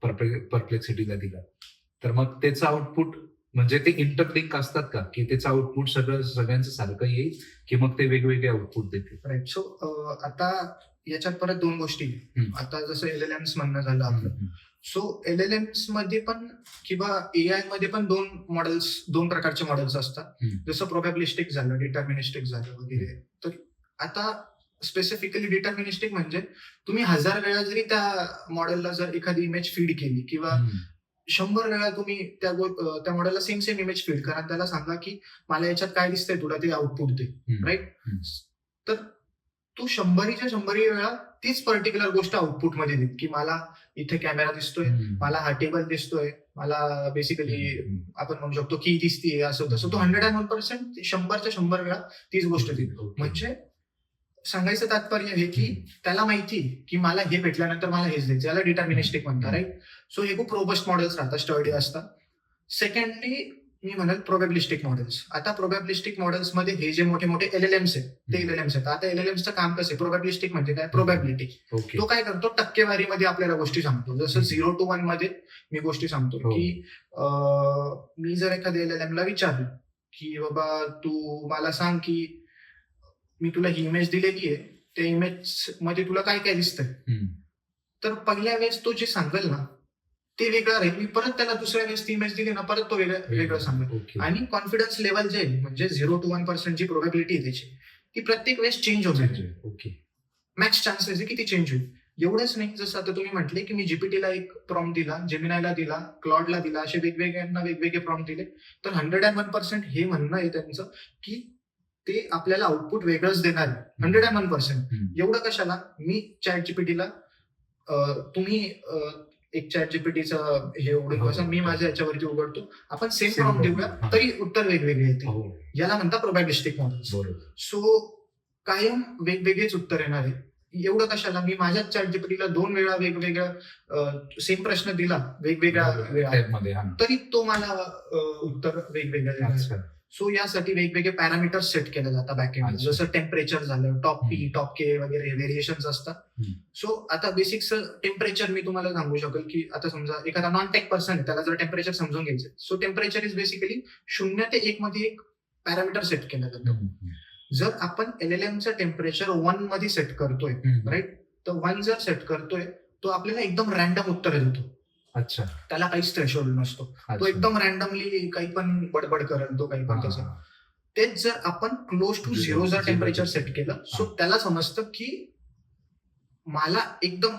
परप्लेक्सिटीला दिला तर मग त्याचं आउटपुट म्हणजे ते इंटरलिंक असतात का की त्याचं आउटपुट सगळ्यांचं सारखं येईल की मग ते वेगवेगळे आउटपुट देतील. राईट. सो आता याच्यात परत 2 गोष्टी. आता जसं LLMs म्हणणं झालं आपलं. सो LLMs मध्ये पण किंवा AI मध्ये पण 2 प्रकारचे मॉडेल्स असतात. जसं प्रोबॅबिलिस्टिक झालं डिटर्मिनिस्टिक झालं वगैरे. तर आता स्पेसिफिकली डिटर्मिनिस्टिक म्हणजे तुम्ही 1000 वेळा जरी त्या मॉडेलला जर एखादी इमेज फीड केली किंवा 100 वेळा तुम्ही त्या मॉडेलला सेम इमेज फीड करा त्याला सांगा की मला याच्यात काय दिसतंय तुला ते आउटपुट दे राईट. तर तू 100 वेळा तीच पर्टिक्युलर गोष्ट आउटपुट मध्ये देत की मला इथे कॅमेरा दिसतोय मला हा टेबल दिसतोय मला बेसिकली आपण म्हणू शकतो की दिसतीये असं तसं. तो 101% 100 वेळा तीच गोष्ट देतो. म्हणजे सांगायचं तात्पर्य हे की त्याला माहिती की मला हे भेटल्यानंतर मला हेच द्यायचं याला डिटर्मिनिस्टिक म्हणतात राईट. सो हे खूप रोबस्ट मॉडेल्स राहतात स्टडी असतात. सेकंडली मी म्हणेल प्रोबॅबिलिस्टिक मॉडेल्स. आता प्रोबॅबिलिस्टिक मॉडेल्स मध्ये हे जे मोठे मोठे LLMs आहेत ते LLMs आहेत. आता LLMचं काम कसं आहे, प्रोबॅबिलिस्टिक म्हणजे काय, प्रोबॅबिलिटी. ओके. तो काय करतो, टक्केवारीमध्ये आपल्याला गोष्टी सांगतो. जसं 0 to 1 मध्ये मी गोष्टी सांगतो हो. की मी जर एखाद्या LLM ला विचारलं की बाबा तू मला सांग की मी तुला ही इमेज दिलेली आहे, त्या इमेज मध्ये तुला काय काय दिसतंय, तर पहिल्या वेळेस तो जे सांगेल ना ते वेगळं राहील. मी परत त्याला दुसऱ्या वेळेस ती इमेज दिली ना, परत तो वेगळं सांगेल. ओके. आणि कॉन्फिडन्स लेवल जे आहे, म्हणजे 0 to 1% जी प्रोबॅबिलिटी आहे त्याची, ती प्रत्येक वेळेस चेंज होत जाईल. ओके. मॅक्स चान्सेस आहे की ती चेंज होईल. एवढंच नाही, जसं आता तुम्ही म्हटले की मी जीपीटीला एक प्रॉम्प्ट दिला, जेमिनायला दिला, क्लॉडला दिला, असे वेगवेगळ्यांना वेगवेगळे प्रॉम्प्ट दिले, तर 101% हे म्हणणं आहे त्यांचं की ते आपल्याला आउटपुट वेगळंच देणार आहे. 101%. एवढं कशाला, मी चॅट जीपीटीला तुम्ही एक चॅट जीपीटीचं हे उघडून बसा, मी माझ्या याच्यावरती उघडतो, आपण सेम Same प्रॉम्प्ट prompt, देऊया हा. तरी उत्तर वेगवेगळे येते. हो. याला म्हणतात प्रोबॅबिलिस्टिक मॉडेल्स. बरोबर. सो कायम वेगवेगळेच उत्तर येणार आहे. एवढं कशाला, मी माझ्या चॅट जीपीटीला 2 वेळा वेगवेगळ्या सेम प्रश्न दिला वेगवेगळ्या वेळा, Type मध्ये, हा. तरी तो मला उत्तर वेगवेगळं देणार. अच्छा. सो यासाठी वेगवेगळे पॅरामीटर्स सेट केले जातात बॅकएंड, अच्छा. जसं टेम्परेचर झालं, टॉप पी, टॉप के वगैरे व्हेरिएशन्स असतात. सो आता बेसिक्स टेम्परेचर मी तुम्हाला सांगू शकेल की आता समजा एखादा नॉन टेक पर्सन आहे, त्याला जर टेम्परेचर समजून घ्यायचं, सो टेम्परेचर इज बेसिकली 0 ते 1 मध्ये एक पॅरामीटर सेट केलं जातं. जर आपण LLMचं टेम्परेचर 1 मध्ये सेट करतोय, राईट, तर 1 जर सेट करतोय तो आपल्याला एकदम रॅन्डम उत्तर देतो. अच्छा. त्याला काहीच थ्रेशोल्ड नसतो. तो एकदम रॅन्डमली काही पण बडबड करेल तो, काही पण त्याचं. तेच जर आपण क्लोज टू 0 जर टेम्परेचर सेट केलं, सो त्याला समजतं की मला एकदम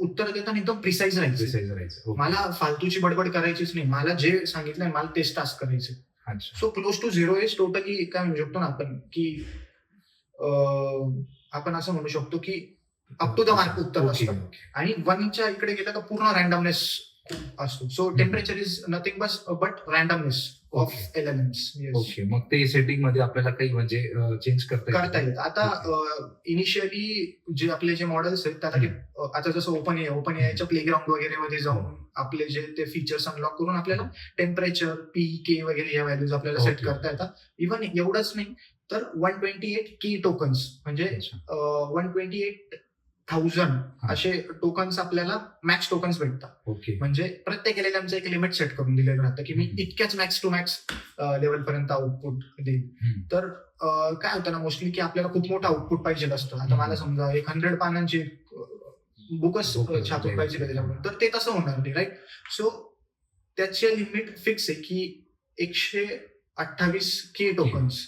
उत्तर देताना एकदम प्रिसाईज राहायचं, मला फालतूची बडबड करायचीच नाही, मला जे सांगितलंय मला तेच टास्क करायचे. So close to 0 is totally काय म्हणू शकतो ना आपण की आपण असं म्हणू शकतो की अप टू द मार्क उत्तर असतं. आणि 1च्या इकडे गेलं तर पूर्ण रॅन्डमनेस असतो. So temperature is nothing but randomness of LLMs. Okay. मग ते सेटिंग मध्ये आपल्याला काही म्हणजे चेंज करता येतं. आता इनिशियली जे आपले जे मॉडेल्स आहेत त्याला आता जसं ओपन एआयच्या प्लेग्राऊंड वगैरे मध्ये जाऊन आपले जे ते फीचर्स अनलॉक करून आपल्याला टेम्परेचर, पी, के वगैरे या व्हॅल्यूज आपल्याला सेट करता येतात. इव्हन एवढंच नाही तर 128 की टोकन्स म्हणजे 128,000 असे टोकन्स आपल्याला मॅक्स टोकन्स भेटतात. ओके. म्हणजे प्रत्येक LLMचं एक लिमिट सेट करून दिलेलं राहतं की मी इतक्याच मॅक्स टू मॅक्स लेवल पर्यंत आउटपुट देईन. तर काय होतं ना, मोस्टली की आपल्याला खूप मोठं आउटपुट पाहिजे असतं. आता मला समजा 100 पानांची बुकच छापून पाहिजे त्याच्यामध्ये, तर ते तसं होणार नाही, राईट. सो त्याचे लिमिट फिक्स आहे की 128K टोकन्स,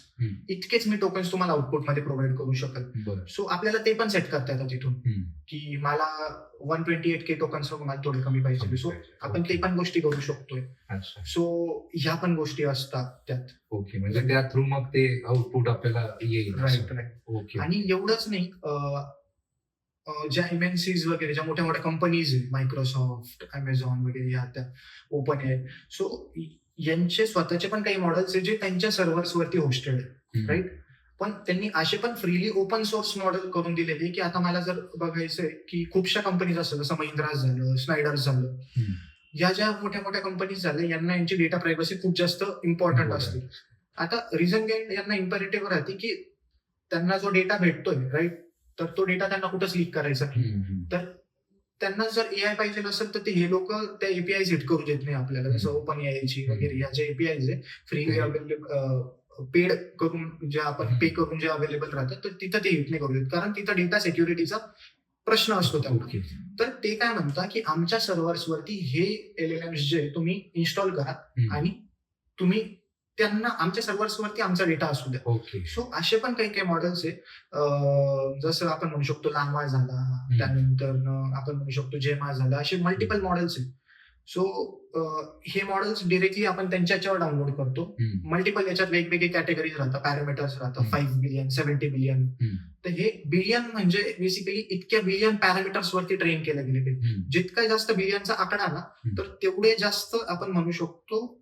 इतकेच मी टोकन्स तुम्हाला आउटपुट मध्ये प्रोव्हाइड करू शकेल. सो आपल्याला ते पण सेट करता येतात तिथून की मला 128K टोकन्स मला थोडे कमी पाहिजे. सो आपण ते पण गोष्टी करू शकतोय. सो ह्या पण गोष्टी असतात त्यात. ओके. म्हणजे त्या थ्रू मग ते आउटपुट आपल्याला येईल. राईट. ओके. आणि एवढंच नाही, ज्या MNCs वगैरे, ज्या मोठ्या मोठ्या कंपनीज आहेत, मायक्रोसॉफ्ट, अमेझॉन वगैरे, ह्या त्या ओपन एआय, सो यांचे स्वतःचे पण काही मॉडेल्स आहेत जे त्यांच्या सर्व्हर्स वरती होस्टेड आहेत, राईट. पण त्यांनी असे पण फ्रीली ओपन सोर्स मॉडेल करून दिलेले की आता मला जर बघायचंय की खूपशा कंपनीज असतात, जसं महिंद्रा झालं, स्नायडर्स झालं, या ज्या मोठ्या मोठ्या कंपनीज झाल्या, यांना यांची डेटा प्रायव्हसी खूप जास्त इम्पॉर्टंट असते. आता रिझन गेट यांना इम्पेरेटिव्ह राहते की त्यांना जो डेटा भेटतोय, राईट, तर तो डेटा त्यांना कुठंच लीक करायचा नाही. तर त्यांना जर AI पाहिजे असेल तर ते हे लोक त्या API हिट करू देत नाही आपल्याला, जसं ओपन एआयची वगैरे या ज्या APIs आहे फ्रीली अवेलेबल, पेड करून जे आपण पे करून जे अवेलेबल राहतात, तर तिथं ते हिट नाही करू देत, कारण तिथं डेटा सिक्युरिटीचा प्रश्न असतो त्यांना. तर ते काय म्हणतात की आमच्या सर्व्हर्स वरती हे LLMs जे तुम्ही इन्स्टॉल करा आणि तुम्ही त्यांना आमच्या सर्व्हर्स वरती आमचा डेटा असू द्या. सो असे पण काही काही मॉडेल्स आहे, जसं आपण म्हणू शकतो लामा झाला, त्यानंतर आपण म्हणू शकतो जेमा झाला, असे मल्टिपल मॉडेल्स आहेत. सो हे मॉडेल्स डिरेक्टली आपण त्यांच्या याच्यावर डाउनलोड करतो. मल्टिपल याच्यात वेगवेगळे कॅटेगरीज राहतात, पॅरामीटर्स राहतात, 5 बिलियन, 70 बिलियन. तर हे बिलियन म्हणजे बेसिकली इतक्या बिलियन पॅरामीटर्स वरती ट्रेन केले गेलेले. जितका जास्त बिलियनचा आकडा ना, तर तेवढे जास्त आपण म्हणू शकतो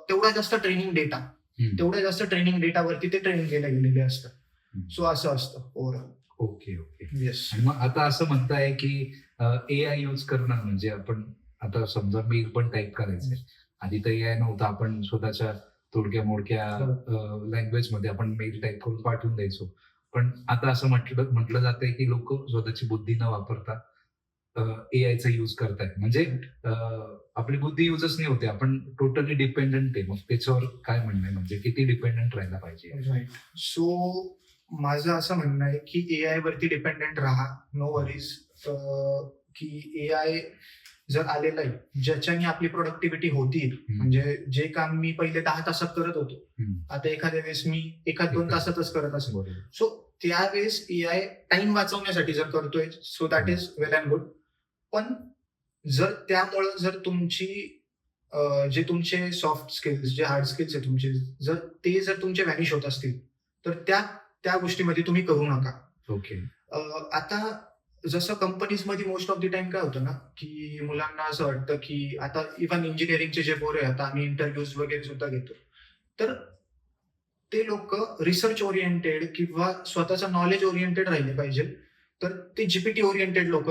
तेवढा जास्त ट्रेनिंग डेटा, तेवढ्या जास्त ट्रेनिंग डेटावरती ते ट्रेन केले गेलेले असतात. सो असं असतं ओव्हरऑल. ओके. येस. मग आता असं म्हणताय की AI यूज करणं म्हणजे आपण आता समजा मेल पण टाईप करायचंय आधी तर एआय नव्हता, आपण स्वतःच्या तोडक्या मोडक्या लँग्वेजमध्ये आपण मेल टाईप करून पाठवून द्यायचो. पण आता असं म्हटलं जातंय की लोक स्वतःची बुद्धी न वापरता एआयचा यूज करतायत. म्हणजे आपली बुद्धी युजच नाही होते, आपण टोटली डिपेंडंट आहे. मग त्याच्यावर काय म्हणणं आहे, म्हणजे किती डिपेंडंट राहायला पाहिजे? राईट. सो माझं असं म्हणणं आहे की एआय वरती डिपेंडेंट राहा, नो वरीज. की एआय जर आलेलं आहे ज्याच्याने आपली प्रोडक्टिव्हिटी होती, म्हणजे जे काम मी पहिले 10 तासात करत होतो, आता एखाद्या वेळेस मी 1-2 तासातच करत असेल. बरोबर. सो त्यावेळेस एआय टाइम वाचवण्यासाठी जर करतोय, so that is well and good. पण जर त्यामुळं जर तुमची जे तुमचे सॉफ्ट स्किल्स, जे हार्ड स्किल्स आहे तुमचे, जर तुमचे व्हॅनिश होत असतील, तर त्या गोष्टीमध्ये तुम्ही करू नका. ओके. आता जसं कंपनीजमध्ये मोस्ट ऑफ द टाइम काय होतं ना, की मुलांना असं वाटतं की आता इव्हन इंजिनिअरिंगचे जे पोरं आहे, आता आम्ही इंटरव्ह्यूज वगैरे सुद्धा घेतो, तर ते लोक रिसर्च ओरिएंटेड किंवा स्वतःचं नॉलेज ओरिएंटेड राहिले पाहिजे. तर ते जीपीटी ओरिएंटेड लोक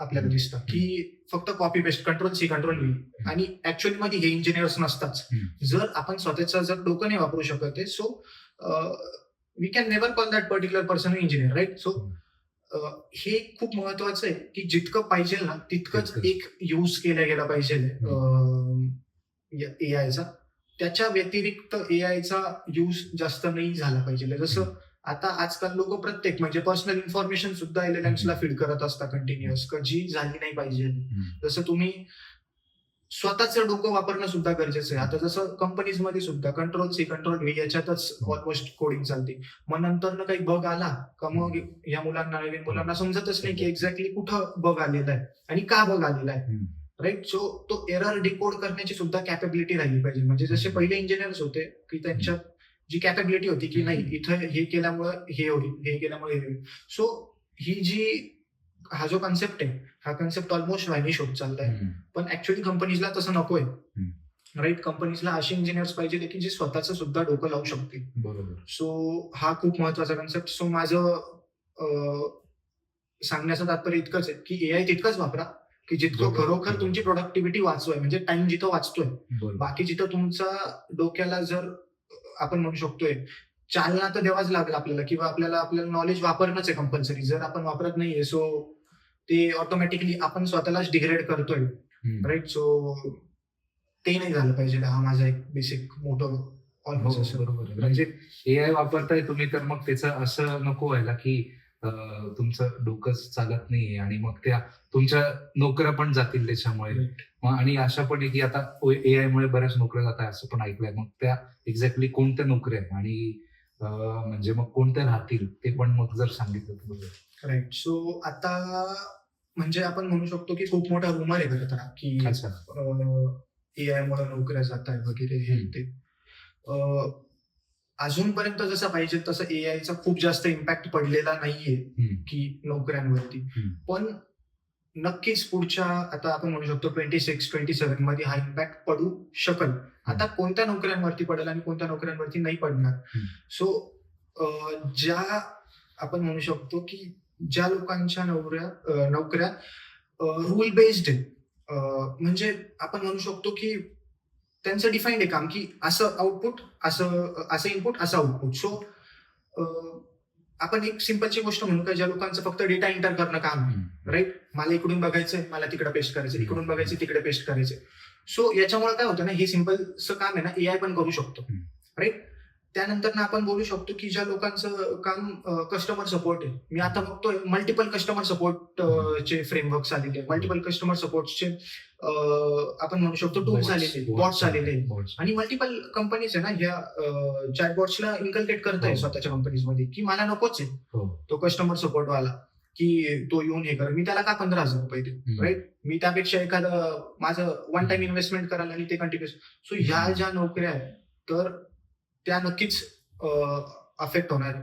आपल्याला दिसतात, की फक्त copy paste, control C control V. आणि ऍक्च्युअली मध्ये हे इंजिनियर्स नसताच. जर आपण स्वतःचं जर डोकं नाही वापरू शकत आहे, so we can never call that particular person engineer, right? So हे खूप महत्वाचं आहे की जितकं पाहिजे ना तितकंच एक यूज केला गेला पाहिजे एआयचा. त्याच्या व्यतिरिक्त एआयचा यूज जास्त नाही झाला पाहिजे. जसं आता आजकाल लोक प्रत्येक म्हणजे पर्सनल इन्फॉर्मेशन सुद्धा LLMs ला फीड करत असतात कंटिन्युअस, जी झाली नाही पाहिजे. जसं तुम्ही स्वतःचं डोकं वापरणं सुद्धा गरजेचं आहे. आता जसं कंपनीजमध्ये सुद्धा कंट्रोल सी कंट्रोल व्ही याच्यातच ऑलमोस्ट कोडिंग चालते. मग नंतर काही बग आला का मग या नवीन मुलांना समजतच नाही की एक्झॅक्टली कुठं बग आलेला आहे आणि का बग आलेला आहे, राईट? सो तो एरर डिकोड करण्याची सुद्धा कॅपेबिलिटी राहिली पाहिजे. म्हणजे जसे पहिले इंजिनियर्स होते की त्यांच्यात जी कॅपेबिलिटी होती की नाही, इथं हे केल्यामुळे हे होईल, हे केल्यामुळे हे होईल. सो हा जो कन्सेप्ट आहे, हा कन्सेप्ट ऑलमोस्ट व्हॅनिश होत चाललाय. पण ऍक्च्युअली कंपनीजला तसं नकोय, राईट? कंपनीजला असे इंजिनियर्स पाहिजे की जे स्वतःचं सुद्धा डोकं लावू शकतील. बरोबर. सो हा खूप महत्वाचा कन्सेप्ट. सो माझं सांगण्याचं तात्पर्य इतकंच आहे की एआय तितकंच वापरा की जितकं खरोखर तुमची प्रोडक्टिव्हिटी वाचवाय, म्हणजे टाइम जिथं वाचतोय. बाकी जिथं तुमचा डोक्याला जर आपण म्हणू शकतोय चालना तर द्यावाच लागेल आपल्याला, किंवा आपल्याला नॉलेज वापरणंच आहे कंपल्सरी. जर आपण वापरत नाहीये, सो ते ऑटोमॅटिकली आपण स्वतःलाच डिग्रेड करतोय, राईट? सो ते नाही झालं पाहिजे. हा माझा एक बेसिक मोठं ऑलमोस्ट. बरोबर. म्हणजे एआय वापरताय तुम्ही, तर मग त्याचं असं नको व्हायला की तुमचं डोकंच चालत नाहीये आणि मग त्या तुमच्या नोकऱ्या पण जातील त्याच्यामुळे. आणि अशा पण आहे की आता एआय मुळे बऱ्याच नोकऱ्या जात आहे असं पण ऐकलंय. मग त्या एक्झॅक्टली कोणत्या नोकऱ्या आहेत आणि म्हणजे मग कोणत्या राहतील ते पण मग जर सांगितलं तर. राईट. सो आता म्हणजे आपण म्हणू शकतो की खूप मोठा रुमर आहे खरं तर की एआय मुळे नोकऱ्या जात आहे वगैरे हे ते. अजूनपर्यंत जसं पाहिजे तसं एआयचा खूप जास्त इम्पॅक्ट पडलेला नाहीये की नोकऱ्यांवरती. पण नक्कीच पुढच्या आता आपण म्हणू शकतो 26-27 मध्ये हा इम्पॅक्ट पडू शकल. आता कोणत्या नोकऱ्यांवरती पडेल आणि कोणत्या नोकऱ्यांवरती नाही पडणार. सो ज्या आपण म्हणू शकतो की ज्या लोकांच्या नोकऱ्या रूल बेस्ड आहे, म्हणजे आपण म्हणू शकतो की त्यांचं डिफाईंड आहे काम की असं आउटपुट, असं इनपुट, असं आउटपुट. सो आपण एक सिंपलची गोष्ट म्हणू का, ज्या लोकांचं फक्त डेटा एंटर करणं काम, राईट? मला इकडून बघायचंय, मला तिकडे पेस्ट करायचं, इकडून बघायचं, तिकडे पेस्ट करायचं. सो याच्यामुळे काय होतं ना, हे सिंपलचं काम आहे ना एआय पण करू शकतो, राईट? त्यानंतर आपण बोलू शकतो की ज्या लोकांचं काम कस्टमर सपोर्ट आहे. मी आता बघतोय मल्टिपल कस्टमर सपोर्ट चे फ्रेमवर्क्स आलेले, मल्टिपल कस्टमर सपोर्टचे आपण म्हणू शकतो टूल्स आलेले, बॉट्स आलेले. आणि मल्टिपल कंपनीज आहे ना या चॅटबॉट्सला इन्कल्केट करत आहे स्वतःच्या कंपनीजमध्ये की मला नकोच आहे तो कस्टमर सपोर्ट वाला, की तो येऊन हे कर, मी त्याला का 15,000 रुपये देऊ, राईट? मी त्यापेक्षा एखादं माझं वन टाइम इन्व्हेस्टमेंट करायला आणि ते कंटिन्युअस. सो ह्या ज्या नोकऱ्या आहेत तर त्या नक्कीच अफेक्ट होणार.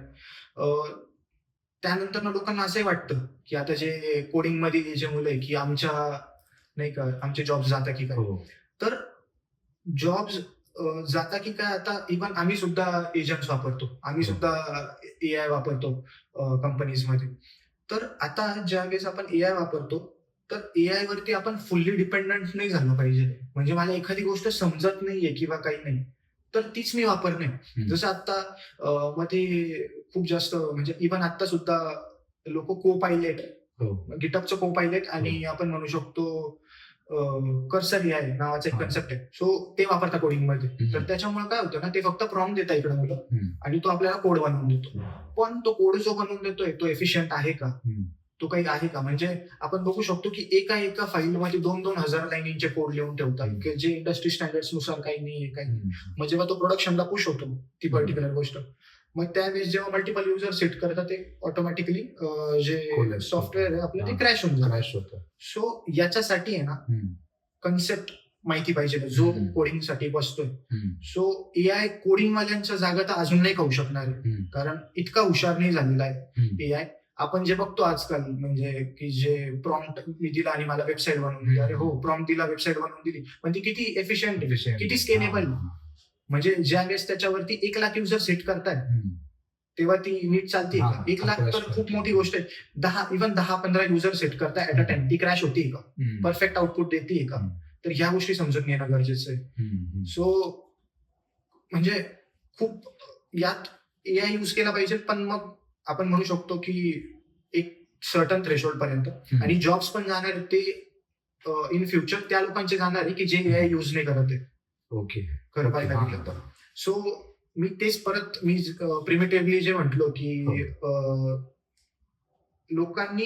त्यानंतर लोकांना असंही वाटतं की आता जे कोडिंग मध्ये जे मुलं आहे की आमचे जॉब्स जाता की काय, तर जॉब्स जाता की काय. आता इव्हन आम्ही सुद्धा एजंट्स वापरतो, आम्ही सुद्धा एआय वापरतो कंपनीजमध्ये. तर आता ज्या वेळेस आपण एआय वापरतो तर एआय वरती आपण फुल्ली डिपेंडंट नाही झालं पाहिजे. म्हणजे मला एखादी गोष्ट समजत नाहीये किंवा काही नाही, तर तीच मी वापरणे. जसं आता मध्ये खूप जास्त म्हणजे इव्हन आता सुद्धा लोक को पायलट, हो. गिटअपचं को पायलट आणि आपण म्हणू शकतो कर्सर एआय नावाचा एक हा. कन्सेप्ट आहे. सो ते वापरता कोडिंगमध्ये. हम्म. तर त्याच्यामुळे काय होतं ना, ते फक्त प्रॉम्प्ट देता इकडे मुलं हम्म. आणि तो आपल्याला कोड बनवून देतो. पण तो कोड जो बनवून देतोय तो एफिशियंट आहे का? हम्म. तो काही आहे का? म्हणजे आपण बघू शकतो की एका फाईलमध्ये 2-2 हजार लाईनींचे कोड लिहून ठेवतात, की जे इंडस्ट्री स्टँडर्ड्स नुसार काही नाहीये काही. मग जेव्हा तो प्रोडक्शनला पुश होतो ती पर्टिक्युलर गोष्ट, मग त्यावेळेस जेव्हा मल्टिपल युजर सेट करतात ते ऑटोमॅटिकली जे Collapse सॉफ्टवेअर आहे आपलं ते हा. क्रॅश होऊन जातं. क्रॅश होतं. सो याच्यासाठी आहे ना हम्म. जो माहिती पाहिजे जो हम्म. कोडिंगसाठी बसतोय. हम्म. सो एआय कोडिंगवाल्यांच्या जागा तर अजून नाही खाऊ शकणार आहे, हम्म. कारण इतका हुशार नाही झालेला आहे हम्म. एआय. आपण जे बघतो आजकाल म्हणजे की जे प्रॉम्प्ट मी दिला आणि मला वेबसाईट बनवून दिली, अरे हो प्रॉम्प्ट दिला वेबसाईट बनवून दिली, पण ती किती एफिशियंट आहे, Efficient. किती स्केलेबल. हा. म्हणजे ज्या वेळेस त्याच्यावरती 1,00,000 युजर सेट करताय हम्म. तेव्हा ती नीट चालते हा, का? 1,00,000 तर आपल्याला खूप मोठी गोष्ट आहे. 10-15 युजर सेट करताय ऍट अ टाइम, ती क्रॅश होती का? हम्म. परफेक्ट आउटपुट देते का? तर ह्या गोष्टी समजून घेणं गरजेचं आहे. हम्म. सो म्हणजे खूप यात एआय युज केला पाहिजे, पण मग आपण म्हणू शकतो की एक सर्टन थ्रेशोल्ड पर्यंत. हम्म. आणि जॉब्स पण जाणार ते इन फ्युचर त्या लोकांचे जाणार आहे की जे एआय युज नाही करत आहे, ओके. खरं पाहायला हा. गेलं तर. सो मी तेच परत मी प्रिमिटिव्हली जे म्हटलो की लोकांनी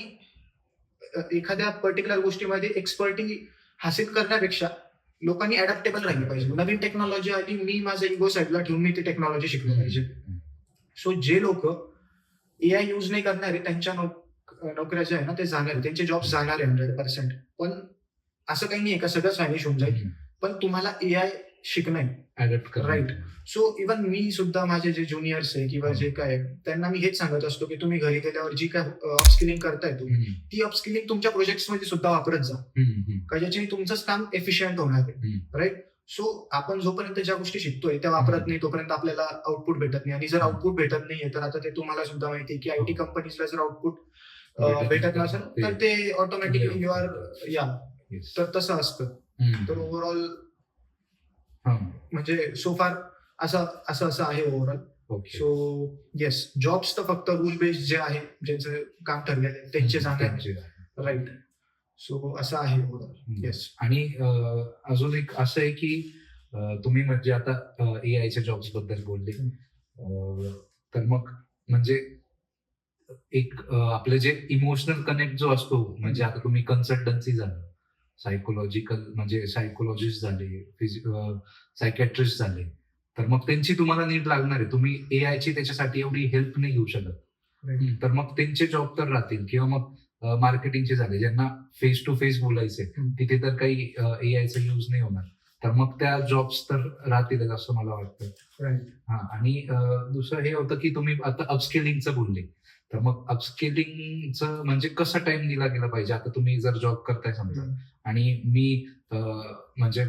एखाद्या पर्टिक्युलर गोष्टीमध्ये एक्सपर्टी हासिल करण्यापेक्षा लोकांनी अडॅप्टेबल राहिले पाहिजे. नवीन टेक्नॉलॉजी आली, मी माझा इगो साईडला ठेवून मी ती टेक्नॉलॉजी शिकलो पाहिजे. सो जे लोक एआय युज नाही करणार आहे त्यांच्या नोकऱ्या ज्या आहे ना ते जाणार आहे, त्यांचे जॉब जाणार आहे 100%. पण असं काही नाही का सगळंच व्हॅनिश होऊन जाईल, पण तुम्हाला एआय शिकणं आहे. Adapt करणं. राईट. सो इव्हन मी सुद्धा माझे जे ज्युनियर्स आहे किंवा जे काय आहे, त्यांना मी हेच सांगत असतो की तुम्ही घरी गेल्यावर जी काय अपस्किलिंग करताय तुम्ही, हम्म. ती अपस्किलिंग तुमच्या प्रोजेक्ट्स मध्ये सुद्धा वापरत जा, हम्म. का ज्याच्याने तुमचंच काम एफिशियंट होणार आहे. हम्म. राईट. सो आपण जोपर्यंत ज्या गोष्टी शिकतोय त्या वापरत नाही तोपर्यंत आपल्याला आउटपुट भेटत नाही. आणि जर आउटपुट भेटत नाहीये तर आता ते तुम्हाला सुद्धा माहिती आहे की आयटी कंपनीजला जर आउटपुट भेटत नसेल तर ते ऑटोमॅटिकली यू आर या, Yes. तर तसं असतं. हम्म. तर ओव्हरऑल हा. म्हणजे सो फार असं आहे overall. Okay. So yes, jobs तर फक्त रूल बेस्ड जे आहे ज्यांचं काम ठरलेलं आहे त्यांचे जाणार. त्यांचे. राईट. सो असं आहे ओव्हरऑल. येस. आणि अजून एक असं आहे की तुम्ही म्हणजे आता एआयच्या जॉब्स बद्दल बोलले, तर मग म्हणजे एक आपलं जे इमोशनल कनेक्ट जो असतो, म्हणजे आता तुम्ही कन्सल्टन्सी झालं, सायकोलॉजिकल म्हणजे सायकोलॉजिस्ट झाले, सायकॅट्रिस्ट झाले, तर मग त्यांची तुम्हाला नीड लागणार आहे. तुम्ही एआयची त्याच्यासाठी एवढी हेल्प नाही घेऊ शकत. तर मग त्यांचे जॉब तर राहतील. किंवा मग मार्केटिंगचे झाले ज्यांना फेस टू फेस बोलायचे, तिथे तर काही एआयचा यूज नाही होणार, तर मग त्या जॉब्स तर राहतीलच असं मला वाटतं. राईट. हा. आणि दुसरं हे होतं की तुम्ही आता अपस्किलिंगचं बोलले, तर मग अपस्किलिंगचं म्हणजे कसं टाइम दिला गेला पाहिजे. आता तुम्ही जर जॉब करताय समजा आणि मी म्हणजे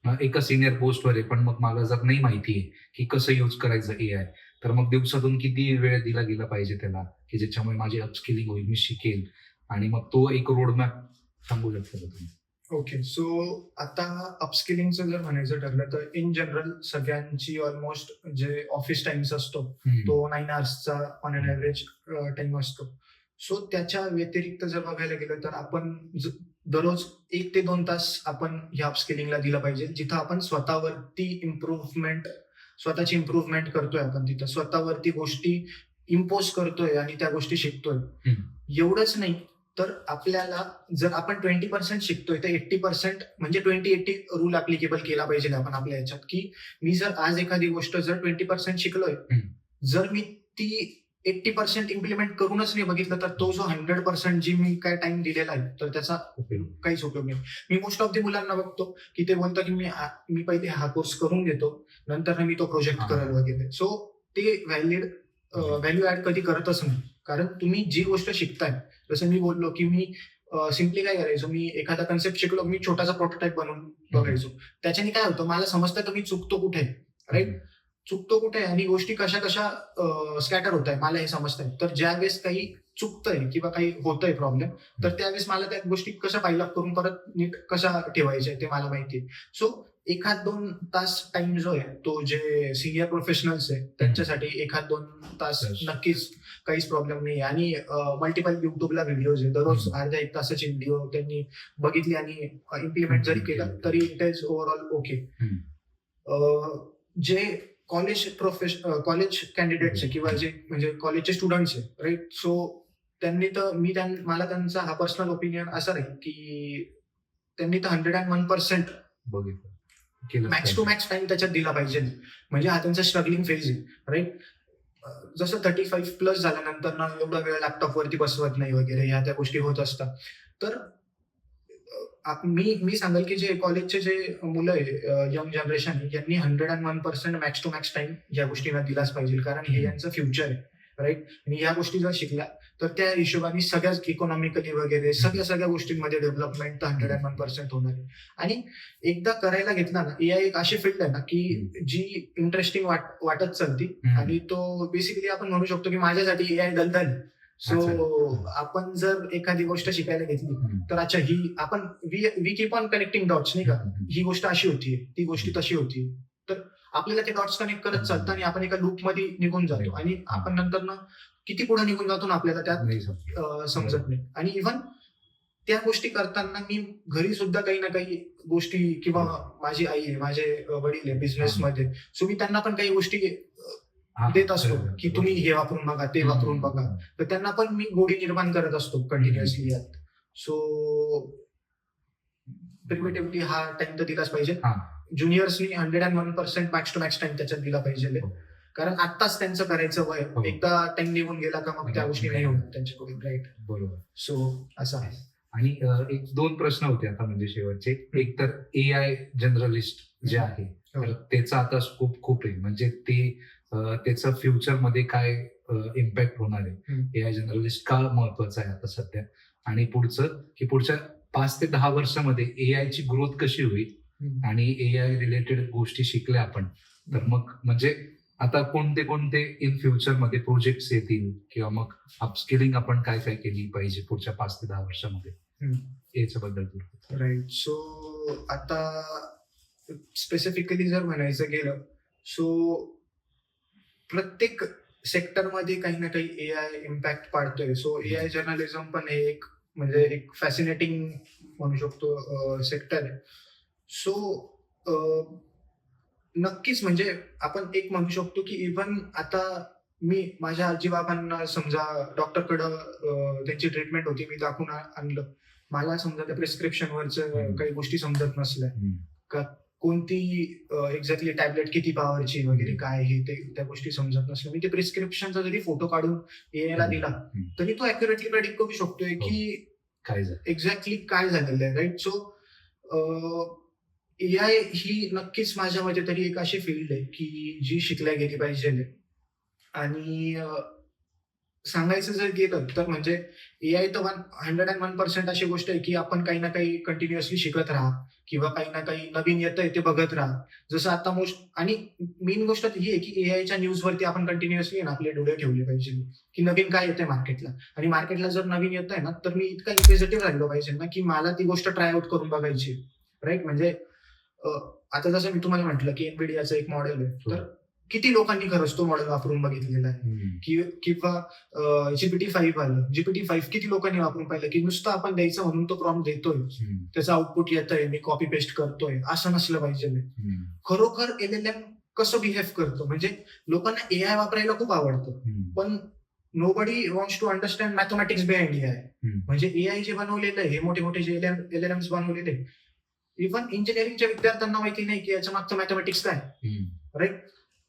एका सिनियर पोस्टवर आहे, पण मग मला जर नाही माहिती आहे की कसं यूज करायचं एआय, तर मग दिवसातून किती वेळ दिला गेला पाहिजे त्याला, की ज्याच्यामुळे माझी अपस्किलिंग होईल, मी शिकेल. आणि मग तो एक रोडमॅप सांगू शकता का तुम्ही? ओके. सो आता अपस्किलिंगचं जर म्हणायचं ठरलं तर इन जनरल सगळ्यांची ऑलमोस्ट जे ऑफिस टाइम्स असतो तो 9 hours on an average time असतो. सो त्याच्या व्यतिरिक्त जर बघायला गेलं तर आपण दररोज 1 ते 2 तास आपण ह्या अपस्किलिंगला दिला पाहिजे, जिथं आपण स्वतःची इम्प्रूव्हमेंट करतोय, आपण तिथं स्वतःवरती गोष्टी इम्पोज करतोय आणि त्या गोष्टी शिकतोय. एवढंच नाही तर आपल्याला जर आपण 20% शिकतोय तर 80% म्हणजे 20-80 रूल ऍप्लिकेबल केला पाहिजे आपण आपल्या ह्याच्यात, की मी जर आज एखादी गोष्ट जर 20% शिकलोय, जर मी ती 80% इम्प्लिमेंट करूनच नाही बघितलं तर तो जो 100% जी मी काय टाइम दिलेला आहे तर त्याचा काहीच उपयोग नाही. मी मोस्ट ऑफ दी मुलांना बघतो की ते बोलतात की मी पहिले हा कोर्स करून घेतो, नंतर मी तो प्रोजेक्ट करेल वगैरे. सो ते व्हॅल्यू ऍड कधी करतच नाही, कारण तुम्ही जी गोष्ट शिकताय, जसं मी बोललो की मी सिम्पली काय करायचो, मी एखादा कन्सेप्ट शिकलो, मी छोटासा प्रोटोटाईप बनवून बघायचो. त्याच्याने काय होतं, मला समजतं की मी चुकतो कुठे. राईट. चुकतो कुठे आहे आणि गोष्टी कशा कशा स्कॅटर होत आहे मला हे समजतंय. तर ज्यावेळेस काही चुकतंय किंवा काही होतंय प्रॉब्लेम, तर त्यावेळेस मला त्या गोष्टी कशा पायलअप करून परत नीट कशा ठेवायच्या ते मला माहिती आहे. सो 1-2 तास टाइम जो आहे तो जे सिनियर प्रोफेशनल्स आहे त्यांच्यासाठी 1-2 तास Yes. नक्कीच काहीच प्रॉब्लेम नाही. आणि मल्टिपल युट्यूबला व्हिडिओज आहे, दररोज अर्ध्या 1 तासाची व्हिडिओ त्यांनी बघितली आणि इम्प्लिमेंट जरी केलं तरी इट इज ओव्हरऑल ओके. जे कॉलेज कॅन्डिडेट्स आहे किंवा जे म्हणजे कॉलेजचे स्टुडंट्स आहे राईट. सो मला त्यांचा हा पर्सनल ओपिनियन असा राहील की त्यांनी तर 101% बघितलं केलं मॅक्स टू मॅक्स टाइम त्याच्यात दिला पाहिजे. म्हणजे हा त्यांचा स्ट्रगलिंग फेज आहे राईट. जसं 35 प्लस झाल्यानंतर ना एवढा वेळ लॅपटॉप वरती बसवत नाही वगैरे ह्या त्या गोष्टी होत असतात. तर मी सांगेल की जे कॉलेजचे जे मुलं आहे यंग जनरेशन यांनी 101% मॅक्स टू मॅक्स टाइम या गोष्टींना दिलाच पाहिजे. कारण हे यांचं फ्युचर आहे राईट. आणि या गोष्टी जर शिकल्या तर त्या हिशोबाने सगळ्याच इकॉनॉमिकली वगैरे सगळ्या गोष्टींमध्ये डेव्हलपमेंट तर 101% होणार आहे. आणि एकदा करायला घेतला ना, एआय एक अशी फील्ड आहे ना की जी इंटरेस्टिंग वाटत चालती. आणि तो बेसिकली आपण म्हणू शकतो की माझ्यासाठी एआय दलदल. सो आपण जर एखादी गोष्ट शिकायला घेतली तर अच्छा ही आपण we keep on connecting dots नाही का. ही गोष्ट अशी होती, ती गोष्टी तशी होती, तर आपल्याला ते डॉट्स कनेक्ट करत चालतं आणि आपण एका लूप मध्ये निघून जातो. आणि आपण नंतर ना किती पुढे निघून जातो ना आपल्याला त्यात समजत नाही. आणि इव्हन त्या गोष्टी करताना मी घरी सुद्धा काही ना काही गोष्टी किंवा माझी आई आहे, माझे वडील आहे बिझनेस मध्ये, सो मी त्यांना पण काही गोष्टी देत असतो की तुम्ही हे वापरून बघा, ते वापरून बघा. तर त्यांना पण मी गोडी निर्माण करत असतो कंटिन्युअसली यात. सो प्रिव्हेटिव्हली हा टाइम तर दिलाच पाहिजे. ज्युनियर्सनी 101% मॅक्स टू मॅक्स टाइम त्याच्यात दिला पाहिजे. कारण आत्ताच त्यांचं करायचं वय, एकदा टाइम निघून गेला का मग त्या गोष्टी नाही होत त्यांच्याकडून राईट. बरोबर. सो असं आहे. आणि एक 2 प्रश्न होते आता म्हणजे शेवटचे. एक तर एआय जनरलिस्ट जे आहे तर त्याचा आता स्कोप खूप आहे. म्हणजे त्याचं फ्युचर मध्ये काय इम्पॅक्ट होणार आहे, एआय जनरलिस्ट का महत्वाचा आहे आता सध्या, आणि पुढचं की पुढच्या 5 ते 10 वर्षामध्ये एआय ची ग्रोथ कशी होईल आणि एआय रिलेटेड गोष्टी शिकल्या आपण तर मग म्हणजे आता कोणते इन फ्युचर मध्ये प्रोजेक्ट्स येतील किंवा मग अपस्किलिंग आपण काय काय केली पाहिजे पुढच्या 5 ते 10 वर्षामध्ये याच्याबद्दल. राईट. सो आता स्पेसिफिकली जर म्हणायचं गेलं सो प्रत्येक सेक्टरमध्ये काही ना काही एआय इम्पॅक्ट पाडतोय. सो एआय जर्नलिझम पण हे एक म्हणजे एक फॅसिनेटिंग म्हणू शकतो सेक्टर आहे. सो नक्कीच म्हणजे आपण एक म्हणू शकतो की इव्हन आता मी माझ्या आजीबाबांना समजा डॉक्टरकडं त्यांची ट्रीटमेंट होती, मी दाखवून आणलं. मला समजा त्या प्रिस्क्रिप्शनवरचं काही गोष्टी समजत नसल्या का कोणती एक्झॅक्टली टॅबलेट किती पॉवरची वगैरे काय हे ते त्या गोष्टी समजत नसल्या, मी ते प्रिस्क्रिप्शनचा जरी फोटो काढून एआयला दिला तरी तो अॅक्युरेटली प्रेडिक्ट करू शकतोय की एक्झॅक्टली काय झालेलं आहे राईट. सो एआय ही नक्कीच माझ्या मते तरी एक अशी फील्ड आहे की जी शिकल्या गेली पाहिजे. आणि सांगायचं जर गेलं तर म्हणजे एआय तर 101% अशी गोष्ट आहे की आपण काही ना काही कंटिन्युअसली शिकत राहा किंवा काही ना काही नवीन येतंय ते बघत राहा. जसं आता आणि मेन गोष्ट ही आहे की एआयच्या न्यूजवरती आपण कंटिन्युअसली ना आपले डोळे ठेवले पाहिजे की नवीन काय येतंय मार्केटला. आणि मार्केटला जर नवीन येतंय ना तर मी इतका इन्क्विजिटिव्ह राहिलो पाहिजे ना की मला ती गोष्ट ट्राय आउट करून बघायची राईट. म्हणजे आता जसं मी तुम्हाला म्हटलं की एनव्हिडियाचं एक मॉडेल आहे, तर किती लोकांनी खरंच तो मॉडेल वापरून बघितलेला आहे. किंवा GPT-5 आलं, GPT-5 किती लोकांनी वापरून पाहिलं की नुसतं आपण द्यायचं म्हणून तो प्रॉम्प्ट देतोय, त्याचं आउटपुट येतंय, मी कॉपी पेस्ट करतोय, असं नसलं पाहिजे. खरोखर एलएलएम कसं बिहेव करतो. म्हणजे लोकांना एआय वापरायला खूप आवडतं पण nobody wants to understand mathematics behind AI. म्हणजे एआय जे बनवलेलं आहे, हे मोठे मोठे जे एलएलएम्स बनवलेले, इव्हन इंजिनिअरिंगच्या विद्यार्थ्यांना माहिती नाही की याच्या मागचं मॅथमॅटिक्स काय राईट.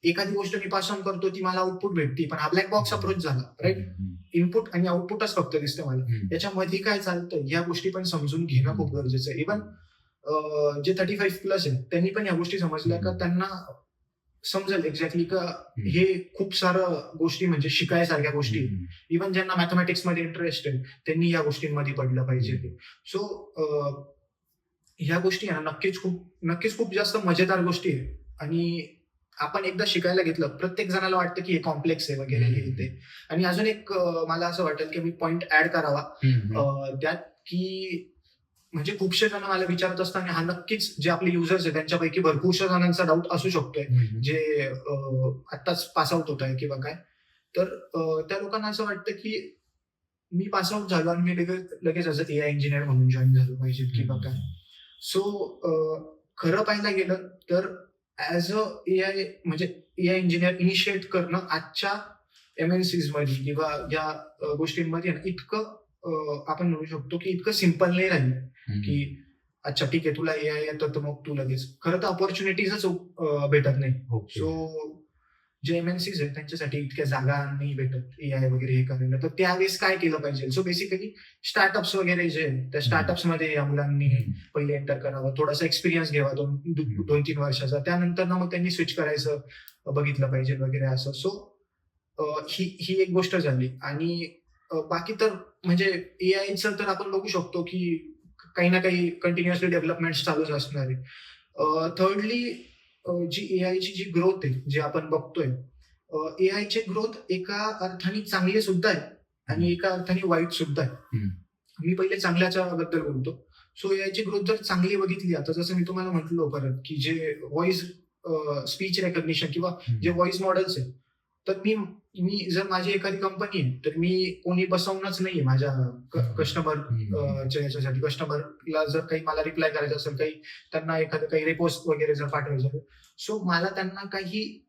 एखादी गोष्ट मी पास ऑन करतो ती मला आउटपुट भेटते, पण हा ब्लॅक बॉक्स अप्रोच झाला राईट. इनपुट आणि आउटपुटच फक्त दिसतं मला, याच्यामध्ये काय चालतं या गोष्टी पण समजून घेणं खूप गरजेचं आहे. इव्हन जे 35 प्लस आहे त्यांनी पण या गोष्टी समजल्या का त्यांना समजेल एक्झॅक्टली का हे खूप सारं गोष्टी म्हणजे शिकायसारख्या गोष्टी. इव्हन ज्यांना मॅथमॅटिक्स मध्ये इंटरेस्ट आहे त्यांनी या गोष्टींमध्ये पडलं पाहिजे. सो ह्या गोष्टी आहे ना नक्कीच खूप जास्त मजेदार गोष्टी आहे. आणि आपण एकदा शिकायला घेतलं, प्रत्येक जणाला वाटतं की हे कॉम्प्लेक्स आहे वगैरे हे ते. आणि अजून एक मला असं वाटेल की मी पॉइंट ऍड करावा त्यात, की म्हणजे खूपशे जण मला विचारत असताना हा नक्कीच जे आपले युजर्स आहेत त्यांच्यापैकी भरपूरशा जणांचा डाऊट असू शकतोय, जे आत्ताच पास आउट होत आहे किंवा काय. तर त्या लोकांना असं वाटतं की मी पास आउट झालो आणि मी लगेच ऍज एआय इंजिनियर म्हणून जॉईन झालो पाहिजे किंवा काय. सो खरं पाहायला गेलं तर ऍज अ एआय म्हणजे एआय इंजिनियर इनिशिएट करणं आजच्या एमएनसीज मध्ये किंवा या गोष्टींमध्ये ना इतकं आपण म्हणू शकतो की इतकं सिम्पल नाही राहिलं की अच्छा ठीक आहे तुला एआय येतं तर मग तू लगेच. खरं तर ऑपॉर्च्युनिटीजच भेटत नाही. सो जे एमएनसीज आहेत त्यांच्यासाठी इतक्या जागा नाही भेटत एआय वगैरे हे करायला. तर त्यावेळेस काय केलं पाहिजे. सो बेसिकली स्टार्टअप्स वगैरे जे आहेत, त्या स्टार्टअप्स मध्ये या मुलांनी पहिले एंटर करावं, थोडासा एक्सपिरियन्स घ्यावा 2-3 वर्षाचा. त्यानंतर ना मग त्यांनी स्विच करायचं बघितलं पाहिजे वगैरे असं. सो ही एक गोष्ट झाली. आणि बाकी तर म्हणजे एआयचं तर आपण बघू शकतो की काही ना काही कंटिन्युअसली डेव्हलपमेंट चालूच असणार आहे. थर्डली जी एआयची जी ग्रोथ आहे जे आपण बघतोय, एआयची ग्रोथ एका अर्थाने चांगली सुद्धा आहे आणि एका अर्थाने वाईट सुद्धा आहे. मी पहिले चांगल्याच्या बद्दल बोलतो. सो एआयची ग्रोथ जर चांगली बघितली, आता जसं मी तुम्हाला म्हटलो परत की जे व्हॉइस स्पीच रेकग्निशन किंवा जे व्हॉइस मॉडेल्स आहेत, तर मी जर माझी एखादी कंपनी आहे तर मी कोणी बसवणंच नाहीये माझ्या कस्टमरच्या याच्यासाठी. कस्टमरला जर काही मला रिप्लाय करायचं असेल, काही त्यांना एखादं काही रिपोस्ट वगैरे जर पाठवायचं, सो मला त्यांना काही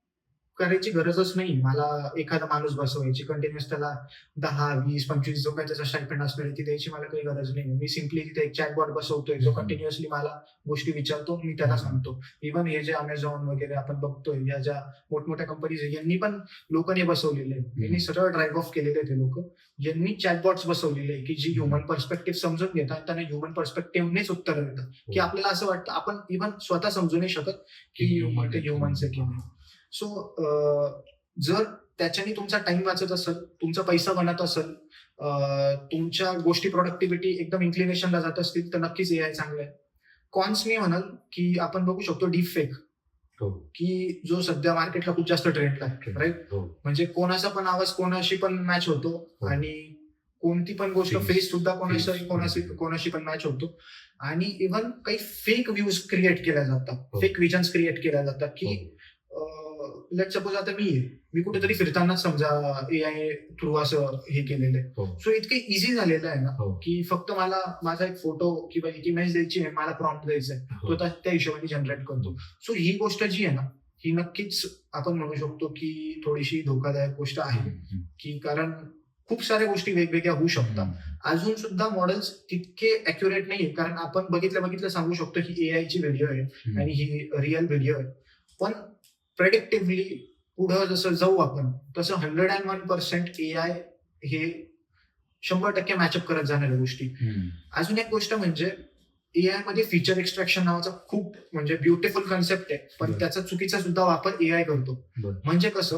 करायची गरजच नाही. मला एखादा माणूस बसवायची कंटिन्युअस, त्याला 10-20-25 जो काही त्याचा स्टायपेंड असणार ती द्यायची मला काही गरज नाही. मी सिम्पली तिथे एक चॅटबॉट बसवतोय जो कंटिन्युअसली मला गोष्टी विचारतो, मी त्याला सांगतो. इव्हन हे जे अमेझॉन वगैरे आपण बघतोय, या ज्या मोठमोठ्या कंपनीज आहेत यांनी पण लोकांनी बसवलेले आहे. यांनी सरळ ड्राईव्ह ऑफ केलेले ते लोक. यांनी चॅटबॉट्स बसवलेले आहे की जी ह्युमन पर्स्पेक्टिव्ह समजून घेतात, त्यांना ह्युमन पर्स्पेक्टिव्हनेच उत्तर देतात. की आपल्याला असं वाटतं आपण इव्हन स्वतः समजू नाही शकत की ते ह्युमन्स आहे की नाही. सो जर त्याच्याने तुमचा टाइम वाचत असेल, तुमचा पैसा बनत असेल, तुमच्या गोष्टी प्रोडक्टिव्हिटी एकदम इन्क्लिनेशनला जात असतील, तर नक्कीच एआय चांगलं आहे. कॉन्स मी म्हणाल की आपण बघू शकतो डीप फेक, की जो सध्या मार्केटला खूप जास्त ट्रेंडला आहे, राईट. म्हणजे कोणाचा पण आवाज कोणाशी पण मॅच होतो आणि कोणती पण गोष्ट फेस सुद्धा कोणाशी पण मॅच होतो. आणि इव्हन काही फेक व्ह्यूज क्रिएट केल्या जातात, फेक विजन्स क्रिएट केल्या जातात की लेट सपोज आता मी कुठेतरी फिरताना समजा एआय थ्रू असं हे केलेलं आहे. सो इतकं इझी झालेलं आहे ना की फक्त मला माझा एक फोटो किंवा एक इमेज द्यायची आहे, मला प्रॉम्प्ट द्यायचा आहे, तो त्या हिशोबाने जनरेट करतो. सो ही गोष्ट जी आहे ना, ही नक्कीच आपण म्हणू शकतो की थोडीशी धोकादायक गोष्ट आहे. की कारण खूप साऱ्या गोष्टी वेगवेगळ्या होऊ शकतात. अजून सुद्धा मॉडेल्स तितके अॅक्युरेट नाहीये, कारण आपण बघितलं सांगू शकतो की एआय ची व्हिडिओ आहे आणि ही रिअल व्हिडिओ आहे. पण प्रेडिक्टिव्हली पुढं जसं जाऊ आपण तसं 101% एआय हे 100% मॅचअप करत जाणाऱ्या गोष्टी. अजून एक गोष्ट म्हणजे एआय मध्ये फीचर एक्स्ट्रॅक्शन नावाचा खूप म्हणजे ब्युटिफुल कन्सेप्ट आहे, पण त्याचा चुकीचा सुद्धा वापर एआय करतो. म्हणजे कसं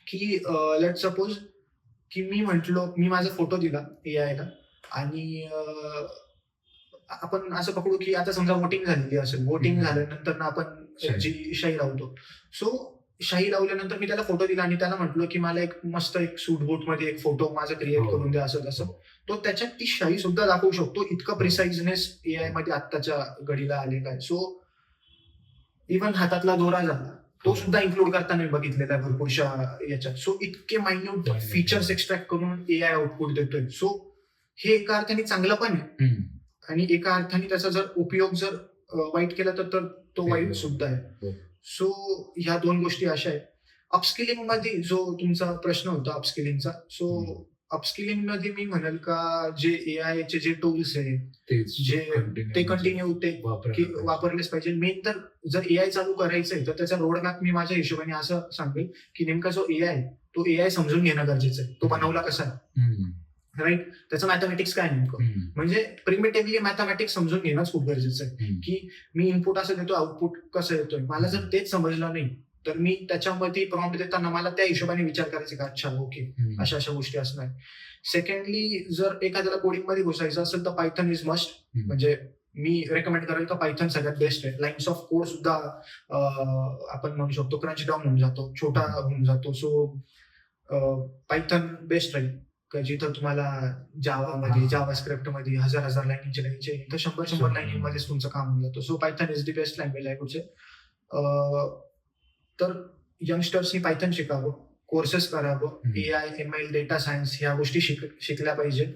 की लेट सपोज की मी माझा फोटो दिला एआयला आणि आपण असं पकडू की आता समजा वोटिंग झालेली असेल, वोटिंग झाल्यानंतर आपण जी शाही लावतो. सो शाही लावल्यानंतर मी त्याला फोटो दिला आणि त्याला म्हटलो की मला एक मस्त एक सूट बूट मध्ये एक फोटो माझा क्रिएट करून द्या, असं तसं. तो त्याच्यात ती शाही सुद्धा दाखवू शकतो. इतकं प्रिसाइजनेस एआय मध्ये आत्ताच्या घडीला आलेला आहे. सो इव्हन हातातला दोरा झाला तो सुद्धा इन्क्लूड करताना बघितलेला आहे भरपूरशा याच्यात. सो इतके मायन्यूट फीचर्स एक्स्ट्रॅक्ट करून एआय आउटपुट देतोय. सो हे एका अर्थाने चांगलं पण आहे आणि एका अर्थाने त्याचा जर उपयोग जर वाईट केला तर तो वाईट सुद्धा आहे. सो ह्या दोन गोष्टी अशा आहेत. अपस्किलिंग मध्ये जो तुमचा प्रश्न होता अपस्किलिंगचा, सो अपस्किलिंग मध्ये मी म्हणेल का जे एआय चे जे टूल्स आहेत ते कंटिन्यू ते वापरलेच पाहिजे. मेन तर जर एआय चालू करायचंय तर त्याचा रोडमॅप मी माझ्या हिशोबाने असं सांगेल की नेमका जो एआय तो एआय समजून घेणं गरजेचं आहे. तो बनवला कसा आहे, राईट, त्याचं मॅथमॅटिक्स काय नेमकं, म्हणजे प्रिमिटिव्हली मॅथमॅटिक्स समजून घेणंच खूप गरजेचं आहे. की मी इनपुट असं देतो, आउटपुट कसं येतोय, मला जर तेच समजलं नाही तर मी त्याच्यामध्ये प्रॉम्प्ट देताना मला त्या हिशोबाने विचार करायचे का अच्छा ओके अशा गोष्टी असणार. सेकंडली जर एखाद्याला कोडिंग मध्ये घुसायचं असेल तर पायथन इज मस्ट. म्हणजे मी रेकमेंड करेल का पायथन सगळ्यात बेस्ट आहे. लाईन्स ऑफ कोड सुद्धा आपण म्हणू शकतो क्रंच डाऊन होऊन जातो, छोटा होऊन जातो. सो पायथन बेस्ट राहील. जिथं तुम्हाला जावामध्ये, जावास्क्रिप्ट मध्ये हजार लाईनीचे इथं 100 लाईनीमध्येच तुमचं काम होऊन जातं. So Python is the best language I would say. तर यंगस्टर्सनी पायथन शिकावं, कोर्सेस करावं, AI, ML, डेटा सायन्स ह्या गोष्टी शिकल्या पाहिजे.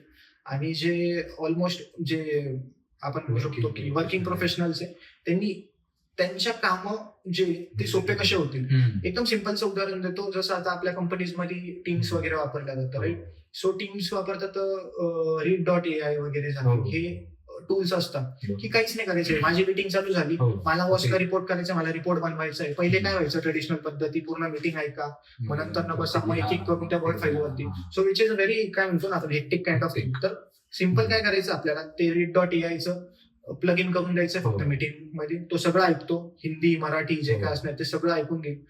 आणि जे ऑलमोस्ट जे आपण म्हणू शकतो की वर्किंग प्रोफेशनल्स आहे, त्यांनी त्यांच्या कामं जे ते सोपे कसे होतील. एकदम सिम्पलचं उदाहरण देतो. जसं आता आपल्या कंपनीजमध्ये टीम्स वगैरे वापरल्या जातात, राईट. सो टीम्स वापरतात read.ai वगैरे झालं, हे टूल्स असतात की काहीच नाही करायचंय. माझी मीटिंग चालू झाली, मला बॉसला रिपोर्ट करायचा, मला रिपोर्ट बनवायचा आहे. पहिले काय व्हायचं ट्रेडिशनल पद्धती, पूर्ण मीटिंग ऐका, मग नंतर न बसा, मग एक करून त्या वर्ड फाईलवरती. सो विच इज व्हेरी काय म्हणतो ना आपण हेक्टिक काइंड ऑफ थिंग. तर सिम्पल काय करायचं आपल्याला, ते read.ai प्लग इन करून द्यायचं फक्त मीटिंग मध्ये. तो सगळं ऐकतो, हिंदी मराठी जे काय असणार ते सगळं ऐकून घेईल.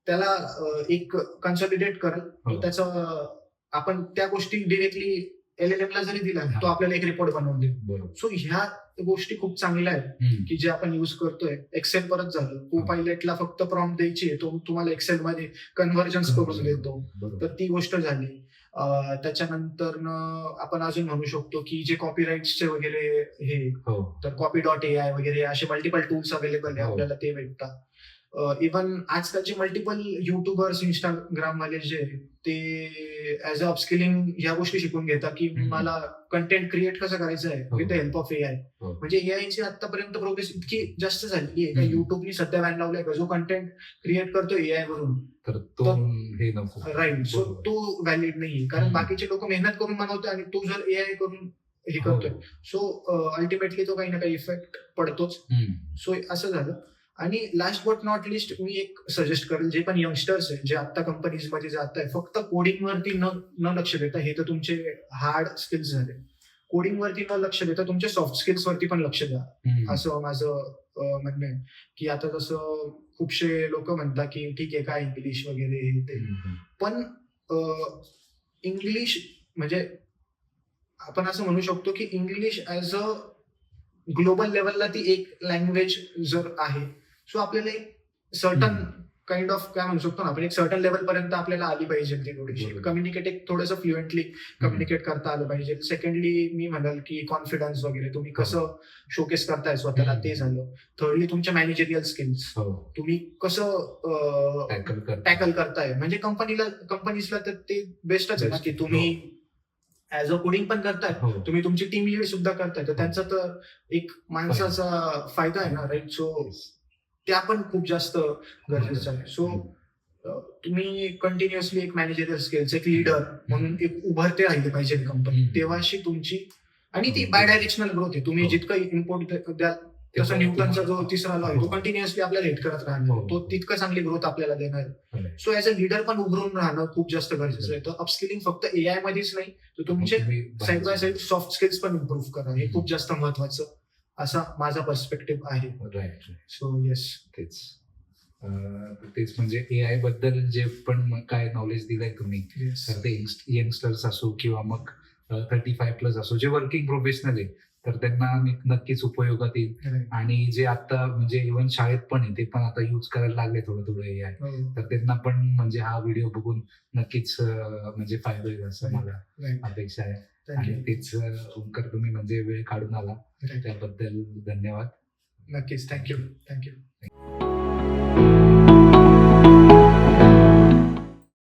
त्याला एक कन्सॉलिडेट करेल, त्याचं आपण त्या गोष्टी डिरेक्टली LLM ला जरी दिला तो आपल्याला एक रिपोर्ट बनवून देईल. सो ह्या गोष्टी खूप चांगल्या आहेत की जे आपण युज करतोय. एक्सेल परत झालं, Co-Pilotला फक्त प्रॉम्प्ट द्यायची, तो तुम्हाला एक्सेल मध्ये कन्व्हर्जन्स करून देतो. तर ती गोष्ट झाली. त्याच्यानंतर आपण अजून म्हणू शकतो की जे कॉपीराईट्सचे वगैरे हे, तर copy.ai वगैरे असे मल्टिपल टूल्स अवेलेबल आहे आपल्याला, ते भेटतात. इव्हन आजकालचे मल्टिपल युट्यूबर्स, इंस्टाग्राम वाले जे ते ऍज अ अपस्किलिंग या गोष्टी शिकून घेतात की मला कंटेंट क्रिएट कसं करायचं आहे with the help of AI. म्हणजे एआयची आतापर्यंत प्रोग्रेस इतकी जास्त झाली आहे का युट्यूबनी सध्या बॅन लावलाय का जो कंटेंट क्रिएट करतो AI वरून, राईट. सो तो व्हॅलिड नाही, कारण बाकीचे लोक मेहनत करून बनवतात आणि तो जर AI करून हे करतोय, सो अल्टिमेटली तो काही ना काही इफेक्ट पडतोच. सो असं झालं. आणि लास्ट बट नॉट लिस्ट मी एक सजेस्ट करेल, जे पण यंगस्टर्स आहे जे आता कंपनीज मध्ये जात आहे, फक्त कोडिंग वरती न लक्ष देता, हे तर तुमचे हार्ड स्किल्स झाले, कोडिंग वरती न लक्ष देता तुमच्या सॉफ्ट स्किल्स वरती पण लक्ष द्या, असं माझं म्हणणं आहे. की आता जसं खूपशे लोक म्हणतात की ठीक आहे काय इंग्लिश वगैरे ते, पण इंग्लिश म्हणजे आपण असं म्हणू शकतो की इंग्लिश ऍज अ ग्लोबल लेवलला ती एक लँग्वेज जर आहे. सो आपल्याला एक सर्टन काइंड ऑफ काय म्हणू शकतो ना आपण, एक सर्टन लेवल पर्यंत आपल्याला आली पाहिजे ती थोडीशी कम्युनिकेट, एक थोडंसं फ्लुएंटली कम्युनिकेट करता आलं पाहिजे. सेकंडली मी म्हणाल की कॉन्फिडन्स वगैरे तुम्ही कसं शोकेस करताय स्वतःला ते झालं. थर्डली तुमच्या मॅनेजरियल स्किल्स तुम्ही कसं टॅकल करताय. म्हणजे कंपनीजला तर ते बेस्टच आहे ना की तुम्ही ऍज अ कोडिंग पण करताय, तुम्ही तुमची टीम लीड सुद्धा करताय, तर त्यांचा तर एक माणसाचा फायदा आहे ना, राईट. सो त्या पण खूप जास्त गरजेचं आहे. सो तुम्ही कंटिन्युअसली एक मॅनेजरियल स्किल्स, एक लीडर म्हणून एक उभरते राहिले पाहिजे कंपनी, तेव्हाशी तुमची, आणि ती बाय डायरेक्शनल ग्रोथ आहे. तुम्ही जितकं इम्पोर्ट द्याल तसं न्यूटनचा जो तिसरा लॉ आहे तो कंटिन्युअसली आपल्याला हिट करत राहणार, तो तितकं चांगली ग्रोथ आपल्याला देणार. सो ऍज अ लीडर पण उभरून राहणं खूप जास्त गरजेचं आहे. तर अपस्किलिंग फक्त AI मध्येच नाही, तर तुमचे side by side soft skills पण इम्प्रूव्ह करा, हे खूप जास्त महत्वाचं, असा माझा पर्स्पेक्टिव्ह आहे. राईट. सो येस, तेच म्हणजे AI बद्दल जे पण काय नॉलेज दिलंय तुम्ही, तर ते यंगस्टर्स असो किंवा मग 35+ असो, जे वर्किंग प्रोफेशनल आहे, तर त्यांना नक्कीच उपयोगात येईल. आणि जे आता म्हणजे इव्हन शाळेत पण आहे ते पण आता युज करायला लागले थोडं AI, तर त्यांना पण म्हणजे हा व्हिडिओ बघून नक्कीच म्हणजे फायदा होईल असं मला अपेक्षा आहे. आणि तेच ओंकार तुम्ही म्हणजे वेळ काढून आला त्याबद्दल धन्यवाद. नक्कीच. थँक्यू.